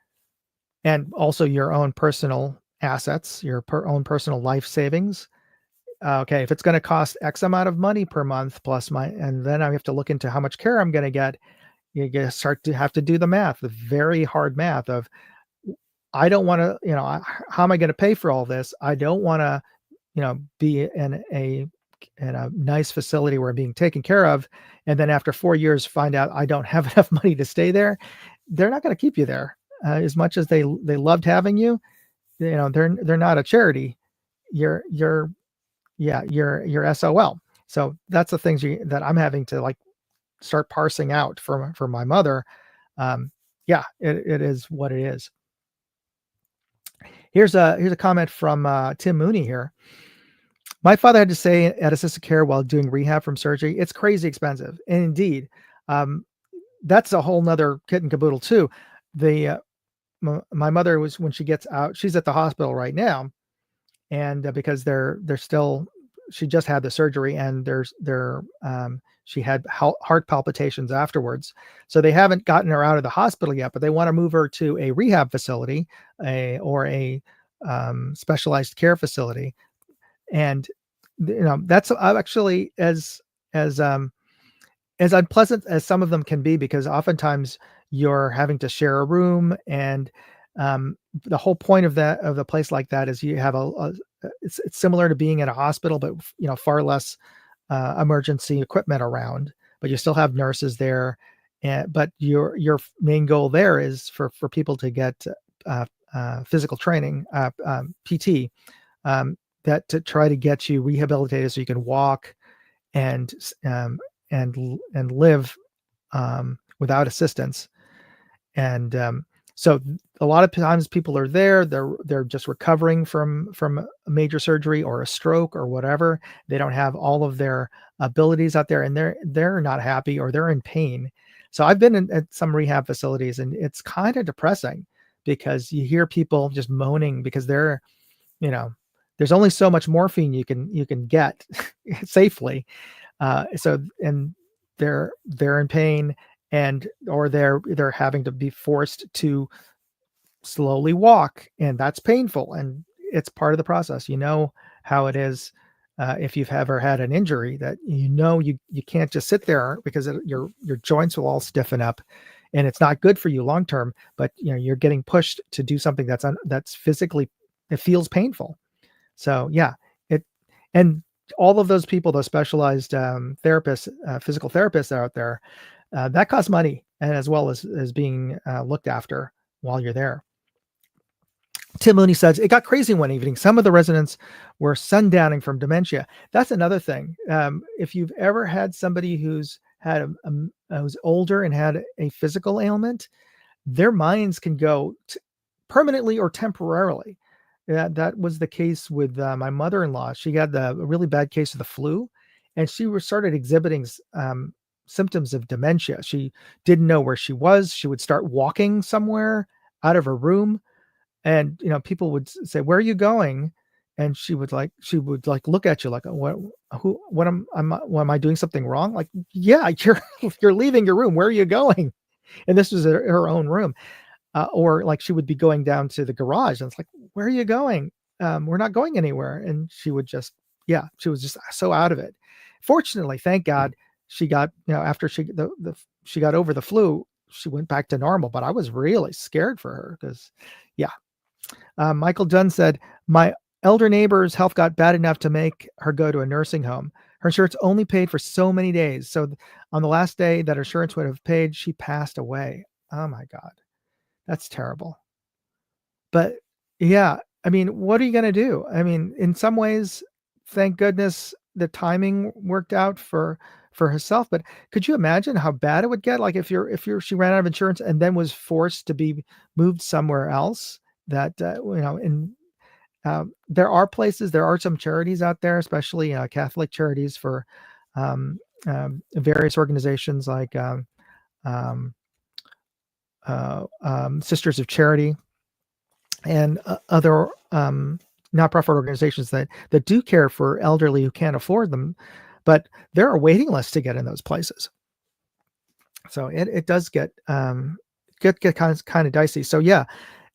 A: and also your own personal assets, your own personal life savings. Okay, if it's going to cost X amount of money per month and then I have to look into how much care I'm going to get. You gotta start to have to do the math, the very hard math of, I don't want to, how am I going to pay for all this? I don't want to, be in a nice facility where I'm being taken care of, and then after 4 years find out I don't have enough money to stay there. They're not going to keep you there, as much as they loved having you. They're not a charity. You're yeah, you're SOL. So that's the things that I'm having to like start parsing out for my mother. Yeah, it is what it is. Here's a comment from Tim Mooney here. My father had to stay at assisted care while doing rehab from surgery. It's crazy expensive. And indeed, um, that's a whole nother kit and caboodle too. The my mother was, when she gets out, she's at the hospital right now, and because they're still, she just had the surgery, and she had heart palpitations afterwards. So they haven't gotten her out of the hospital yet, but they want to move her to a rehab facility, or a specialized care facility. And that's actually as um, as unpleasant as some of them can be, because oftentimes you're having to share a room, and the whole point of the place like that is you have it's similar to being in a hospital, but far less emergency equipment around, but you still have nurses there. But your main goal there is for people to get physical training, PT, that to try to get you rehabilitated so you can walk and live without assistance. And so a lot of times people are there, they're just recovering from a major surgery or a stroke or whatever. They don't have all of their abilities out there, and they're not happy, or they're in pain. So I've been at some rehab facilities, and it's kind of depressing, because you hear people just moaning because you know there's only so much morphine you can get safely. And they're in pain, or they're having to be forced to slowly walk, and that's painful, and it's part of the process. How it is, if you've ever had an injury, that you can't just sit there, because your joints will all stiffen up, and it's not good for you long term. But you're getting pushed to do something that's physically, it feels painful. So yeah, it and all of those people, those specialized therapists, physical therapists out there, that costs money, and as well as being looked after while you're there. Tim Mooney says, it got crazy one evening. Some of the residents were sundowning from dementia. That's another thing. If you've ever had somebody who's who's older and had a physical ailment, their minds can go permanently or temporarily. That was the case with my mother-in-law. She had a really bad case of the flu, and she started exhibiting symptoms of dementia. She didn't know where she was. She would start walking somewhere out of her room, and people would say, "Where are you going?" And she would look at you like, what am I doing something wrong? Like, yeah, you're leaving your room. Where are you going? And this was her own room. Or like she would be going down to the garage, and it's like, where are you going? We're not going anywhere. And she was just so out of it. Fortunately, thank God, she got, after she got over the flu, she went back to normal. But I was really scared for her, because yeah. Michael Dunn said, my elder neighbor's health got bad enough to make her go to a nursing home. Her insurance only paid for so many days. So on the last day that her insurance would have paid, she passed away. Oh my God. That's terrible. But yeah, I mean, what are you going to do? I mean, in some ways, thank goodness the timing worked out for herself. But could you imagine how bad it would get? Like if she ran out of insurance and then was forced to be moved somewhere else. That there are some charities out there, especially Catholic charities, for various organizations like Sisters of Charity, and other nonprofit organizations that do care for elderly who can't afford them. But there are waiting lists to get in those places. So it does get kind of dicey. So yeah,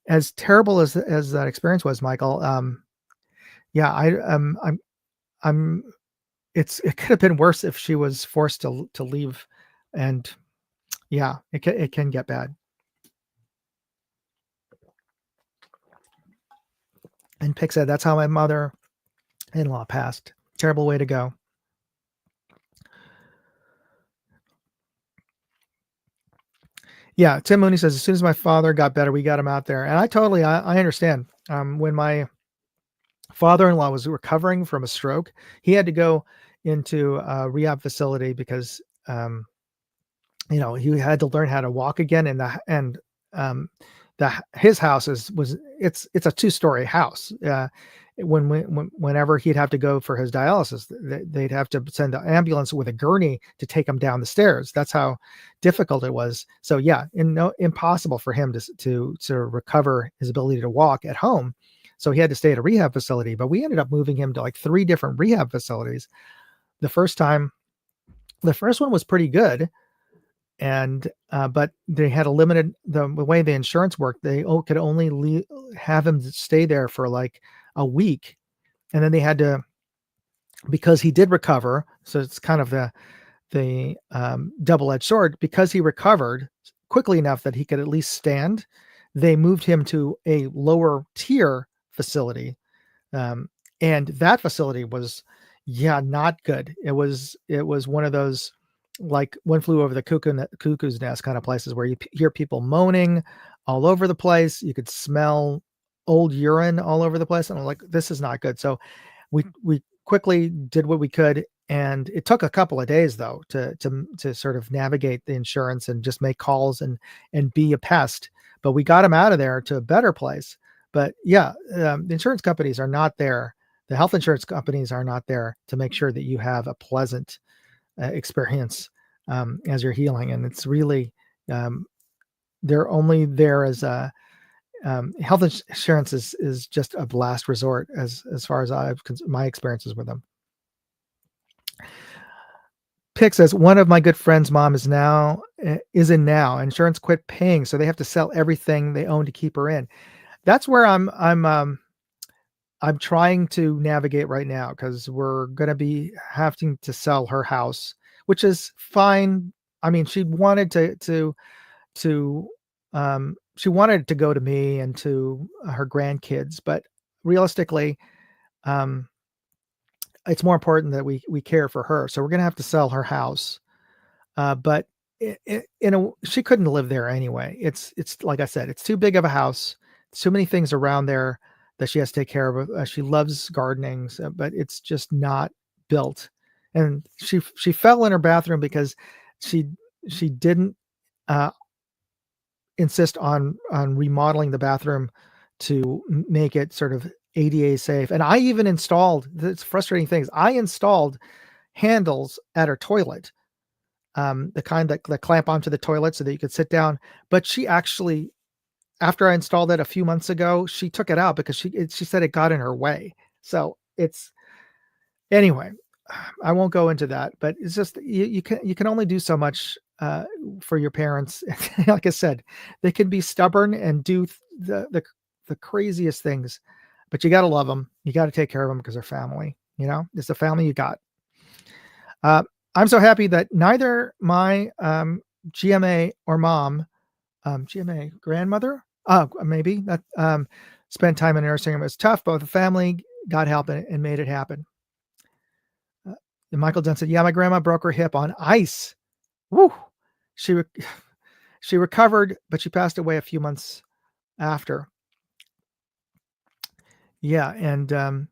A: as terrible as that experience was, Michael, yeah, it could have been worse if she was forced to leave, and yeah, it can get bad. And Pick said, that's how my mother-in-law passed. Terrible way to go. Yeah, Tim Mooney says, as soon as my father got better, we got him out there. And I understand. When my father-in-law was recovering from a stroke, he had to go into a rehab facility because, he had to learn how to walk again. His house it's a 2-story house. Whenever he'd have to go for his dialysis, they'd have to send the ambulance with a gurney to take him down the stairs. That's how difficult it was. So yeah, impossible for him to recover his ability to walk at home. so he had to stay at a rehab facility. But we ended up moving him to like 3 different rehab facilities. The first time, the first one was pretty good, and but they had a limited the way the insurance worked. They could only have him stay there for like a week, and then they had to, because he did recover. So it's kind of the double-edged sword. Because he recovered quickly enough that he could at least stand, they moved him to a lower tier facility, um, and that facility was, yeah, not good. It was one of those, like, One Flew Over the Cuckoo's Nest kind of places where you hear people moaning all over the place. You could smell old urine all over the place, and I'm like, this is not good. So we quickly did what we could, and it took a couple of days though to sort of navigate the insurance and just make calls and be a pest. But we got him out of there to a better place. But yeah, the insurance companies are not there. The health insurance companies are not there to make sure that you have a pleasant experience as you're healing, and it's really, um, they're only there as a, health insurance is just a last resort as far as my experiences with them. Pick says one of my good friend's mom is in now. Insurance quit paying, so they have to sell everything they own to keep her in. That's where I'm trying to navigate right now, because we're going to be having to sell her house, which is fine. I mean, she wanted to she wanted to go to me and to her grandkids, but realistically, um, it's more important that we care for her. So we're going to have to sell her house. But she couldn't live there anyway. It's like I said, it's too big of a house. Too many things around there that she has to take care of. She loves gardening, but it's just not built. And she fell in her bathroom because she didn't uh, insist on remodeling the bathroom to make it sort of ADA safe. And I even installed, it's frustrating things. I installed handles at her toilet, the kind that clamp onto the toilet so that you could sit down. But she actually, after I installed it a few months ago, she took it out because she said it got in her way. So it's, anyway, I won't go into that, but it's just, you can only do so much for your parents. Like I said, they can be stubborn and do the craziest things, but you got to love them. You got to take care of them because they're family. It's the family you got. I'm so happy that neither my GMA or mom, GMA grandmother, maybe that spent time in a nursing home. It was tough, but the family got help and made it happen. And Michael Dunn said, "Yeah, my grandma broke her hip on ice. Woo! She recovered, but she passed away a few months after." Yeah, and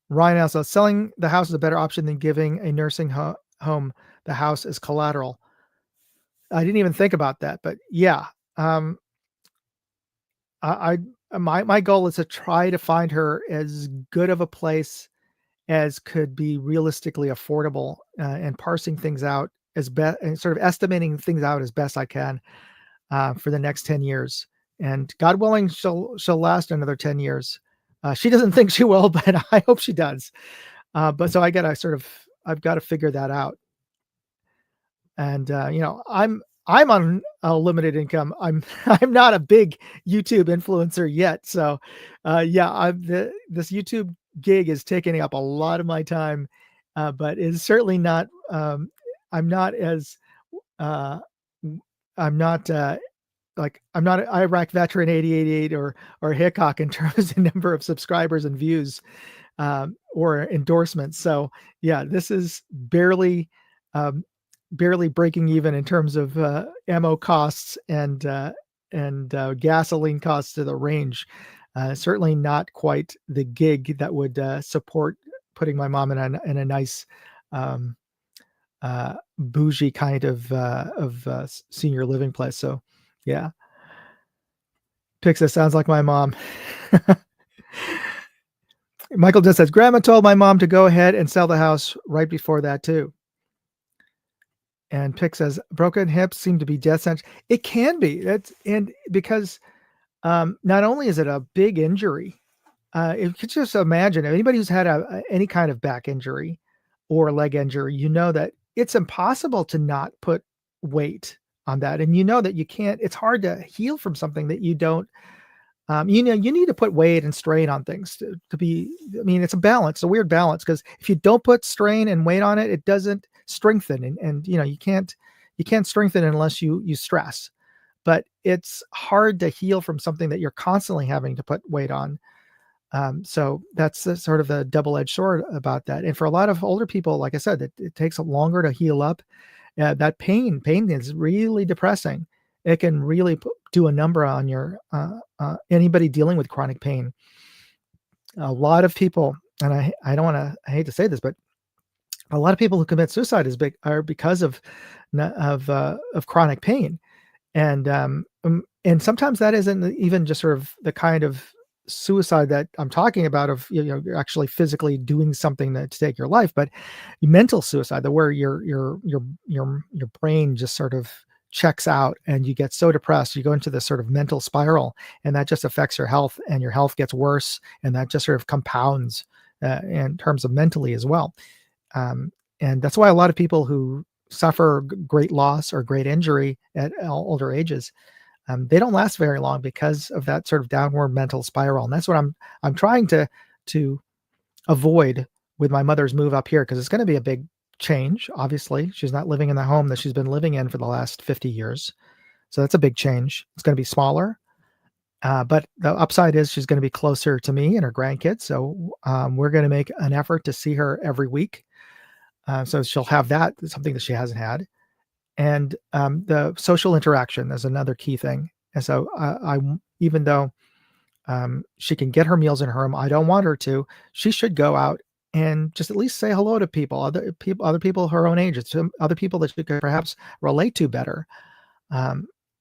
A: Ryan also, selling the house is a better option than giving a nursing home the house as collateral. I didn't even think about that, but yeah, my goal is to try to find her as good of a place as could be realistically affordable, and parsing things out as best, and sort of estimating things out as best I can for the next 10 years. And God willing, she'll last another 10 years. She doesn't think she will, but I hope she does. But so I've got to figure that out. And I'm on a limited income. I'm I'm not a big YouTube influencer yet. So yeah, this YouTube gig is taking up a lot of my time, but it's certainly not. I'm not as I'm not like, I'm not an Iraq veteran 8088 or Hickok in terms of number of subscribers and views, or endorsements. So yeah, this is um, barely breaking even in terms of ammo costs and gasoline costs to the range. Certainly not quite the gig that would support putting my mom in a nice, um, bougie kind of senior living place. So yeah, Pixa sounds like my mom. Michael just says, Grandma told my mom to go ahead and sell the house right before that too. And Pick says, broken hips seem to be death sentence. It can be. And because not only is it a big injury, you could just imagine anybody who's had any kind of back injury or leg injury, you know that it's impossible to not put weight on that, and you know that you can't. It's hard to heal from something that you don't. You know, you need to put weight and strain on things to be. I mean, it's a balance, a weird balance, because if you don't put strain and weight on it, it doesn't strengthen, and you know you can't strengthen unless you stress. But it's hard to heal from something that you're constantly having to put weight on. So that's the sort of the double-edged sword about that. And for a lot of older people, like I said, it takes longer to heal up. That pain is really depressing. It can really do a number on your anybody dealing with chronic pain. A lot of people, and I don't want to, I hate to say this, but a lot of people who commit suicide are because of chronic pain. And sometimes that isn't even just sort of the kind of suicide that I'm talking about, of you're actually physically doing something to take your life, but mental suicide, the where your brain just sort of checks out and you get so depressed, you go into this sort of mental spiral, and that just affects your health, and your health gets worse, and that just sort of compounds in terms of mentally as well. And that's why a lot of people who suffer great loss or great injury at older ages, they don't last very long because of that sort of downward mental spiral. And that's what I'm trying to avoid with my mother's move up here, because it's going to be a big change. Obviously, she's not living in the home that she's been living in for the last 50 years. So that's a big change. It's going to be smaller. But the upside is she's going to be closer to me and her grandkids. So we're going to make an effort to see her every week. So she'll have that, something that she hasn't had. And the social interaction is another key thing. And so even though she can get her meals in her home, I don't want her to. She should go out and just at least say hello to people, other people her own age, other people that she could perhaps relate to better,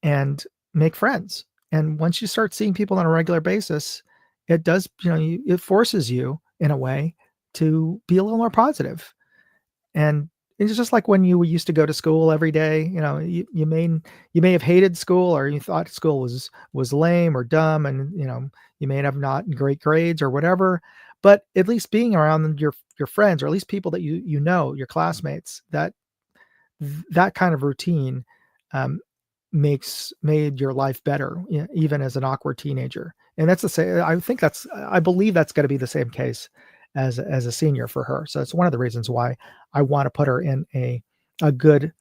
A: and make friends. And once you start seeing people on a regular basis, it does, it forces you in a way to be a little more positive. And it's just like when you used to go to school every day. You may have hated school, or you thought school was lame or dumb, and you may have not great grades or whatever. But at least being around your friends, or at least people that your classmates, that kind of routine um, made your life better, even as an awkward teenager. And that's the same. I believe that's going to be the same case as a senior for her. So it's one of the reasons why I want to put her in a good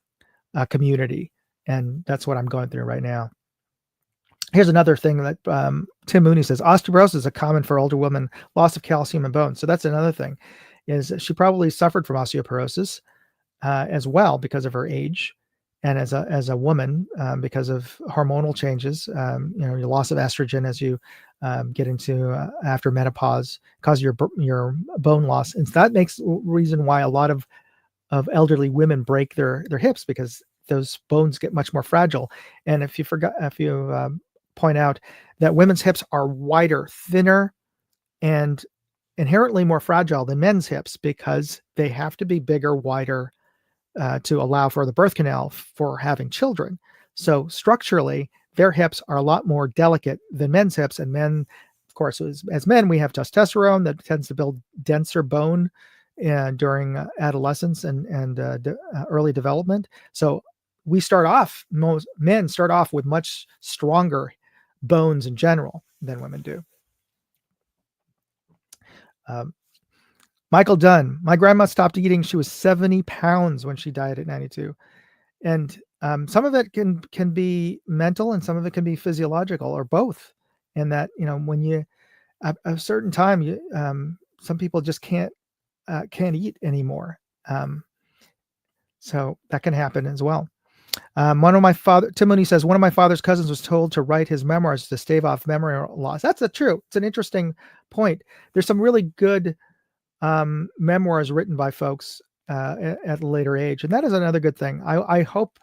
A: community, and that's what I'm going through right now. Here's another thing that Tim Mooney says: osteoporosis is a common for older women, loss of calcium and bone. So that's another thing, is she probably suffered from osteoporosis as well because of her age, and as a woman, because of hormonal changes. Your loss of estrogen as you get into after menopause cause your bone loss, and so that makes reason why a lot of elderly women break their hips, because those bones get much more fragile. And if you point out that women's hips are wider, thinner, and inherently more fragile than men's hips, because they have to be bigger, wider, to allow for the birth canal for having children. So structurally, their hips are a lot more delicate than men's hips. And men, of course, as men, we have testosterone that tends to build denser bone during adolescence and early development. So most men start off with much stronger bones in general than women do. Michael Dunn: my grandma stopped eating. She was 70 pounds when she died at 92. And some of it can be mental, and some of it can be physiological, or both. And that, when you at a certain time, some people just can't eat anymore. So that can happen as well. Tim Mooney says, one of my father's cousins was told to write his memoirs to stave off memory loss. That's true. It's an interesting point. There's some really good memoirs written by folks at a later age, and that is another good thing. I hope,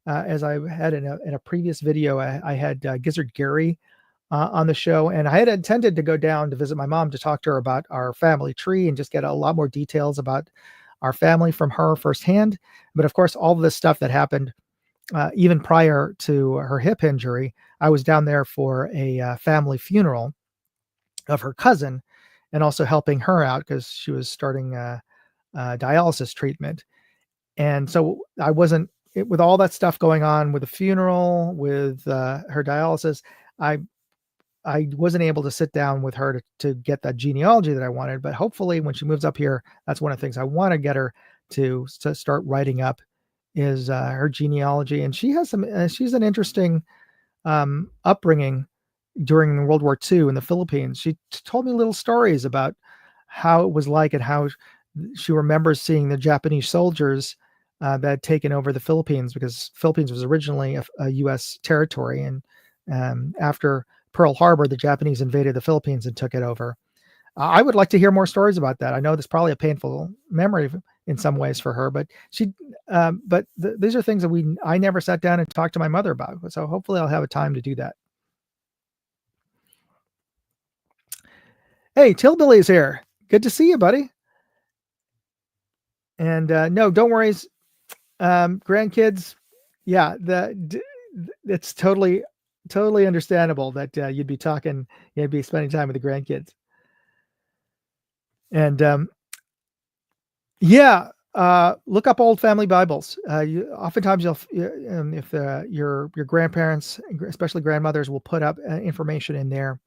A: as I had in a previous video, I had Gizzard Gary on the show, and I had intended to go down to visit my mom to talk to her about our family tree and just get a lot more details about our family from her firsthand. But of course, all of this stuff that happened even prior to her hip injury, I was down there for a family funeral of her cousin. and also helping her out because she was starting dialysis treatment. And so I wasn't with all that stuff going on with the funeral, with her dialysis. I I wasn't able to sit down with her to get that genealogy that I wanted. But hopefully, when she moves up here, that's one of the things I want to get her to start writing up is her genealogy. And she has some. She's an interesting upbringing during World War II in the Philippines. She told me little stories about how it was like and how she remembers seeing the Japanese soldiers that had taken over the Philippines because Philippines was originally a U.S. territory, and after Pearl Harbor, the Japanese invaded the Philippines and took it over. I would like to hear more stories about that. I know that's probably a painful memory in some ways for her, but these are things that I never sat down and talked to my mother about. So hopefully, I'll have a time to do that. Hey, Tillbilly's here. Good to see you, buddy. And no, don't worry. Grandkids, yeah, it's totally understandable that you'd be spending time with the grandkids. And yeah, look up old family Bibles. Oftentimes if your grandparents, especially grandmothers, will put up information in there.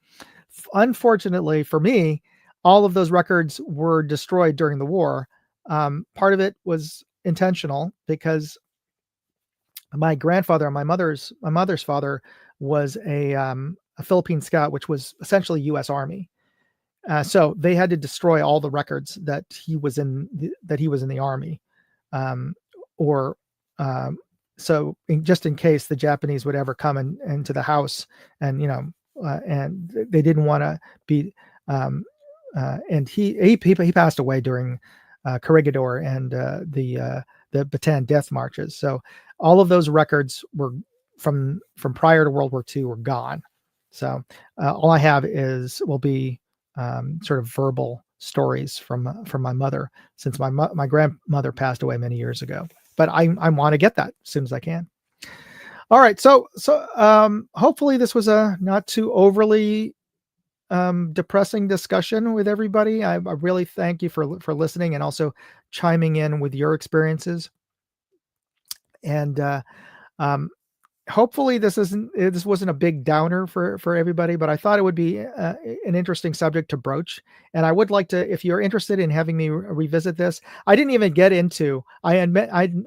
A: Unfortunately for me, all of those records were destroyed during the war. Part of it was intentional because my grandfather, my mother's father, was a Philippine scout, which was essentially U.S. Army. So they had to destroy all the records that he was in the army, um, or just in case the Japanese would ever come into the house, and and they didn't want to be. And he passed away during Corregidor and the Bataan death marches. So all of those records were from prior to World War II were gone. So all I have will be sort of verbal stories from my mother, since my grandmother passed away many years ago. But I want to get that as soon as I can. All right, so hopefully this was a not too overly depressing discussion with everybody. I really thank you for listening and also chiming in with your experiences. And hopefully this wasn't a big downer for everybody, but I thought it would be an interesting subject to broach. And I would like to, if you're interested in having me revisit this, I didn't even get into, I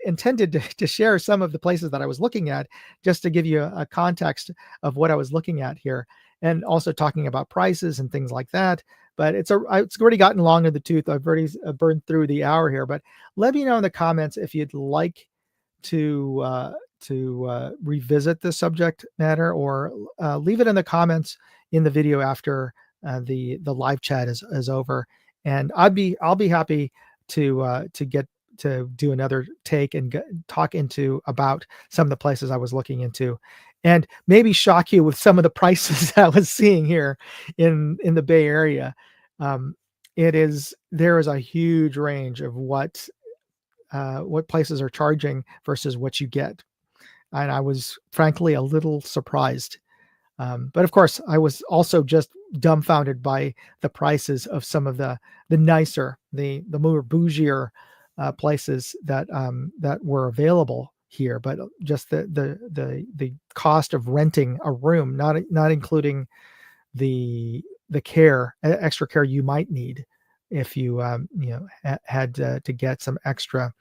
A: intended to share some of the places that I was looking at, just to give you a context of what I was looking at here, and also talking about prices and things like that. But it's already gotten long in the tooth. I've already burned through the hour here, but let me know in the comments if you'd like to revisit the subject matter, or leave it in the comments in the video after the live chat is over, and I'll be happy to get to do another take and talk about some of the places I was looking into, and maybe shock you with some of the prices I was seeing here in the Bay Area. There is a huge range of what places are charging versus what you get. And I was frankly a little surprised. But of course, I was also just dumbfounded by the prices of some of the nicer, the more bougier places that were available here. But just the cost of renting a room, not including the extra care you might need if you had to get some extra,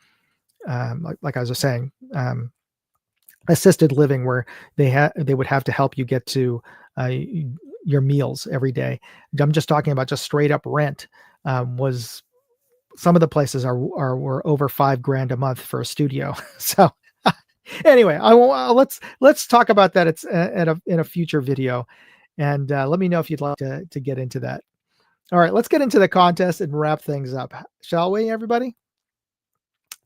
A: like I was just saying, assisted living, where they would have to help you get to your meals every day. I'm just talking about just straight up rent. Was Some of the places were over $5,000 a month for a studio. So anyway, let's talk about that. It's in a future video, and let me know if you'd like to get into that. All right, let's get into the contest and wrap things up, shall we, everybody?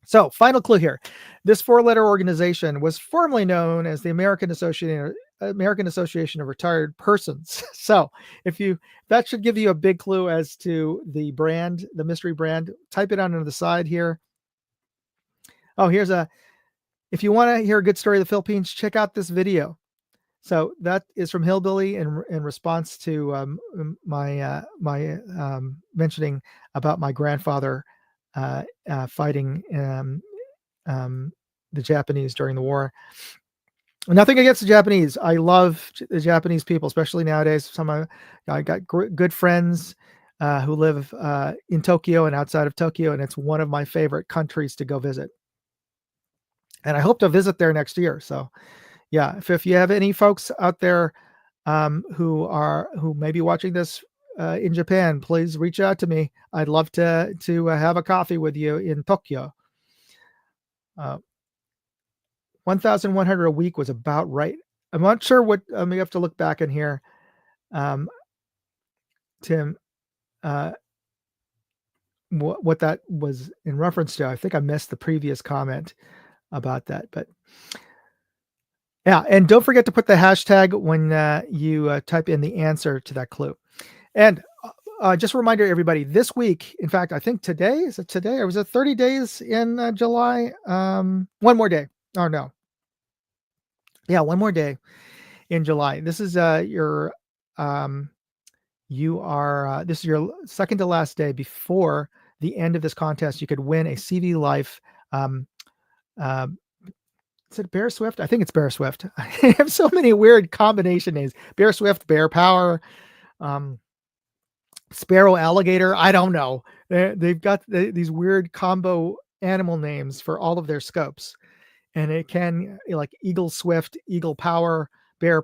A: So, final clue here. This four-letter organization was formerly known as the American Association of Retired Persons. So, that should give you a big clue as to the brand, the mystery brand. Type it on the side here. Oh, if you want to hear a good story of the Philippines, check out this video. So that is from Hillbilly in response to my mentioning about my grandfather fighting um, the Japanese during the war. Nothing against the Japanese. I love the Japanese people, especially nowadays. I got good friends who live in Tokyo and outside of Tokyo, and it's one of my favorite countries to go visit. And I hope to visit there next year. So, yeah, if you have any folks out there who may be watching this in Japan, please reach out to me. I'd love to have a coffee with you in Tokyo. 1,100 a week was about right. I'm not sure what. You have to look back in here, Tim. What that was in reference to. I think I missed the previous comment about that, but yeah. And don't forget to put the hashtag when you type in the answer to that clue. And just a reminder, everybody, this week, in fact, I think today, is it today or was it 30 days in July? One more day. Oh, no. Yeah, one more day in July. This is your, this is your second to last day before the end of this contest. You could win a CV Life. Is it Bear Swift? I think it's Bear Swift. I have so many weird combination names. Bear Swift, Bear Power, Sparrow Alligator. I don't know. They've got these weird combo animal names for all of their scopes. And it can like Eagle Swift, Eagle Power, Bear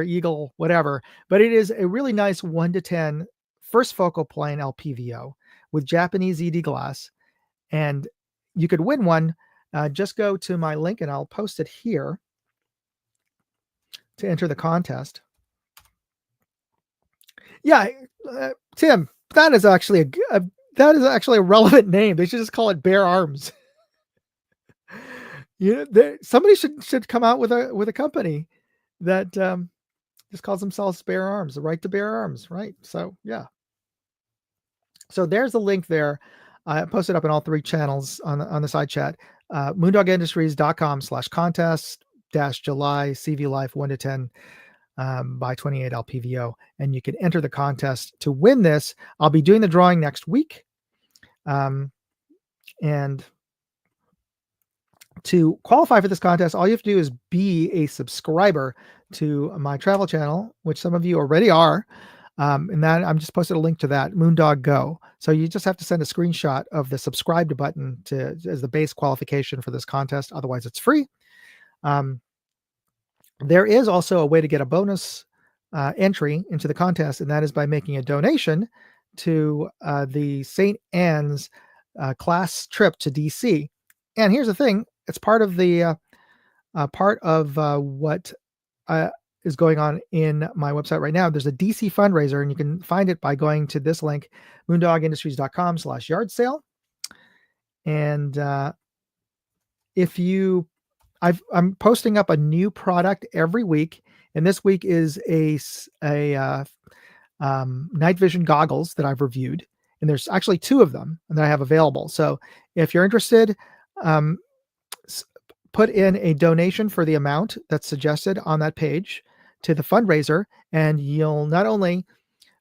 A: Eagle, whatever. But it is a really nice 1 to 10 first focal plane LPVO with Japanese ED glass. And you could win one. Just go to my link and I'll post it here to enter the contest. Yeah, Tim, that is actually a relevant name. They should just call it Bear Arms. Somebody should come out with a company that just calls themselves Bear Arms, the right to bear arms, right? So yeah. So there's the link there. I posted up in all three channels on the side chat. moondogindustries.com/contest-July CV Life 1 to 10 by 28 LPVO, and you can enter the contest to win this. I'll be doing the drawing next week, and to qualify for this contest, all you have to do is be a subscriber to my travel channel, which some of you already are. And that I'm just posted a link to that, Moondog Go. So you just have to send a screenshot of the subscribed button as the base qualification for this contest. Otherwise, it's free. There is also a way to get a bonus entry into the contest, and that is by making a donation to the St. Anne's class trip to DC. And here's the thing: it's part of the what is going on in my website right now. There's a DC fundraiser, and you can find it by going to this link, moondogindustries.com/yard sale. And I'm posting up a new product every week, and this week is a night vision goggles that I've reviewed, and there's actually 2 of them that I have available. So if you're interested, put in a donation for the amount that's suggested on that page to the fundraiser, and you'll not only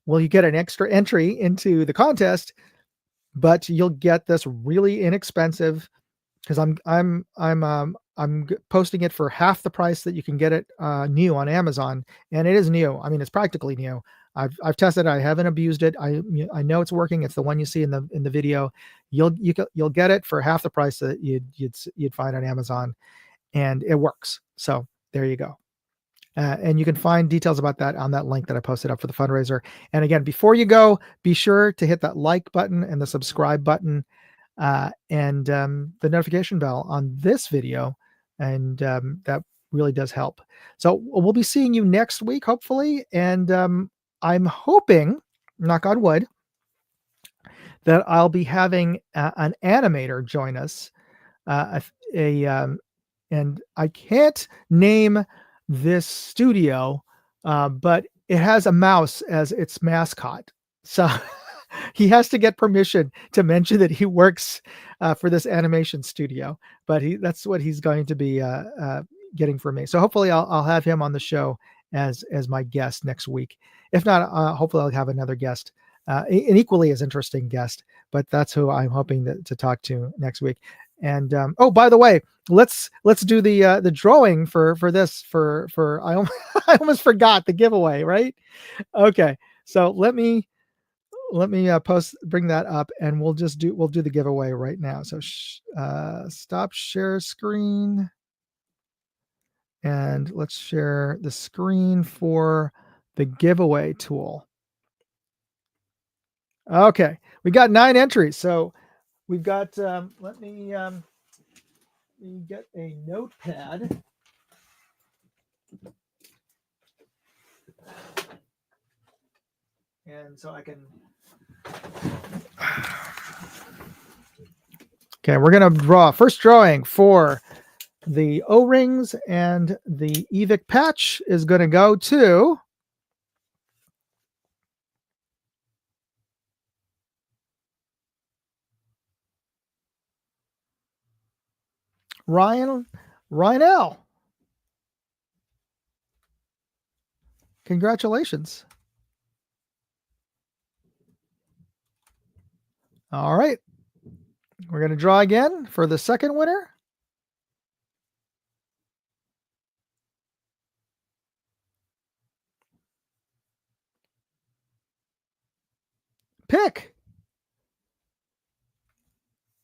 A: will you get an extra entry into the contest, but you'll get this really inexpensive, because I'm posting it for half the price that you can get it new on Amazon, and it is new. I mean, it's practically new. I've tested it. I haven't abused it. I know it's working. It's the one you see in the video. You'll get it for half the price that you'd find on Amazon, and it works. So there you go. And you can find details about that on that link that I posted up for the fundraiser. And again, before you go, be sure to hit that like button and the subscribe button and the notification bell on this video. And that really does help. So we'll be seeing you next week, hopefully. And I'm hoping, knock on wood, that I'll be having an animator join us. And I can't name this studio, but it has a mouse as its mascot. So he has to get permission to mention that he works for this animation studio, but that's what he's going to be getting from me. So hopefully I'll have him on the show as my guest next week. If not, hopefully I'll have another guest, an equally as interesting guest. But that's who I'm hoping to talk to next week. And oh, by the way, let's do the drawing for this for I almost, I almost forgot the giveaway, right? Okay, so let me bring that up, and we'll do the giveaway right now. So stop share screen, and let's share the screen for the giveaway tool. Okay, we got 9 entries. So we've got let me get a notepad. And so I can. Okay, we're going to draw. First drawing for the O-rings and the EVIC patch is going to go to Ryan L. Congratulations. All right. We're going to draw again for the second winner. Pick.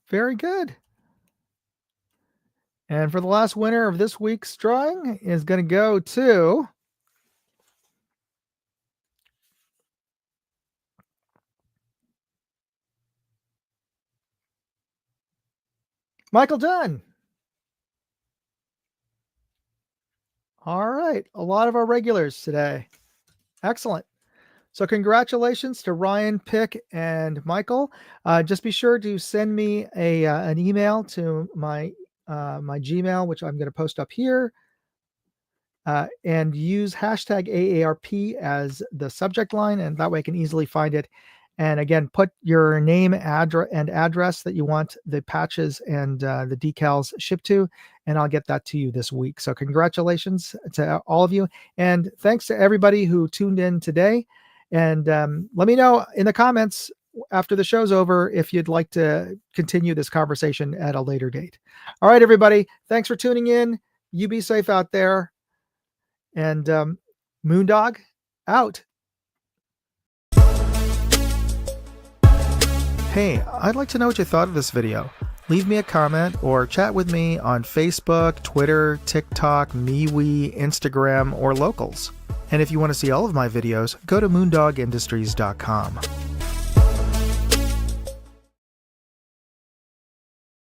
A: Very good. And for the last winner of this week's drawing is going to go to Michael Dunn. All right. A lot of our regulars today. Excellent. So congratulations to Ryan, Pick, and Michael. Just be sure to send me an email to my Gmail, which I'm going to post up here, and use hashtag AARP as the subject line, and that way I can easily find it. And again, put your name, address that you want the patches and the decals shipped to, and I'll get that to you this week. So congratulations to all of you, and thanks to everybody who tuned in today. And let me know in the comments after the show's over if you'd like to continue this conversation at a later date. All right, everybody. Thanks for tuning in. You be safe out there. And Moondog out. Hey, I'd like to know what you thought of this video. Leave me a comment or chat with me on Facebook, Twitter, TikTok, MeWe, Instagram, or Locals. And if you want to see all of my videos, go to moondogindustries.com.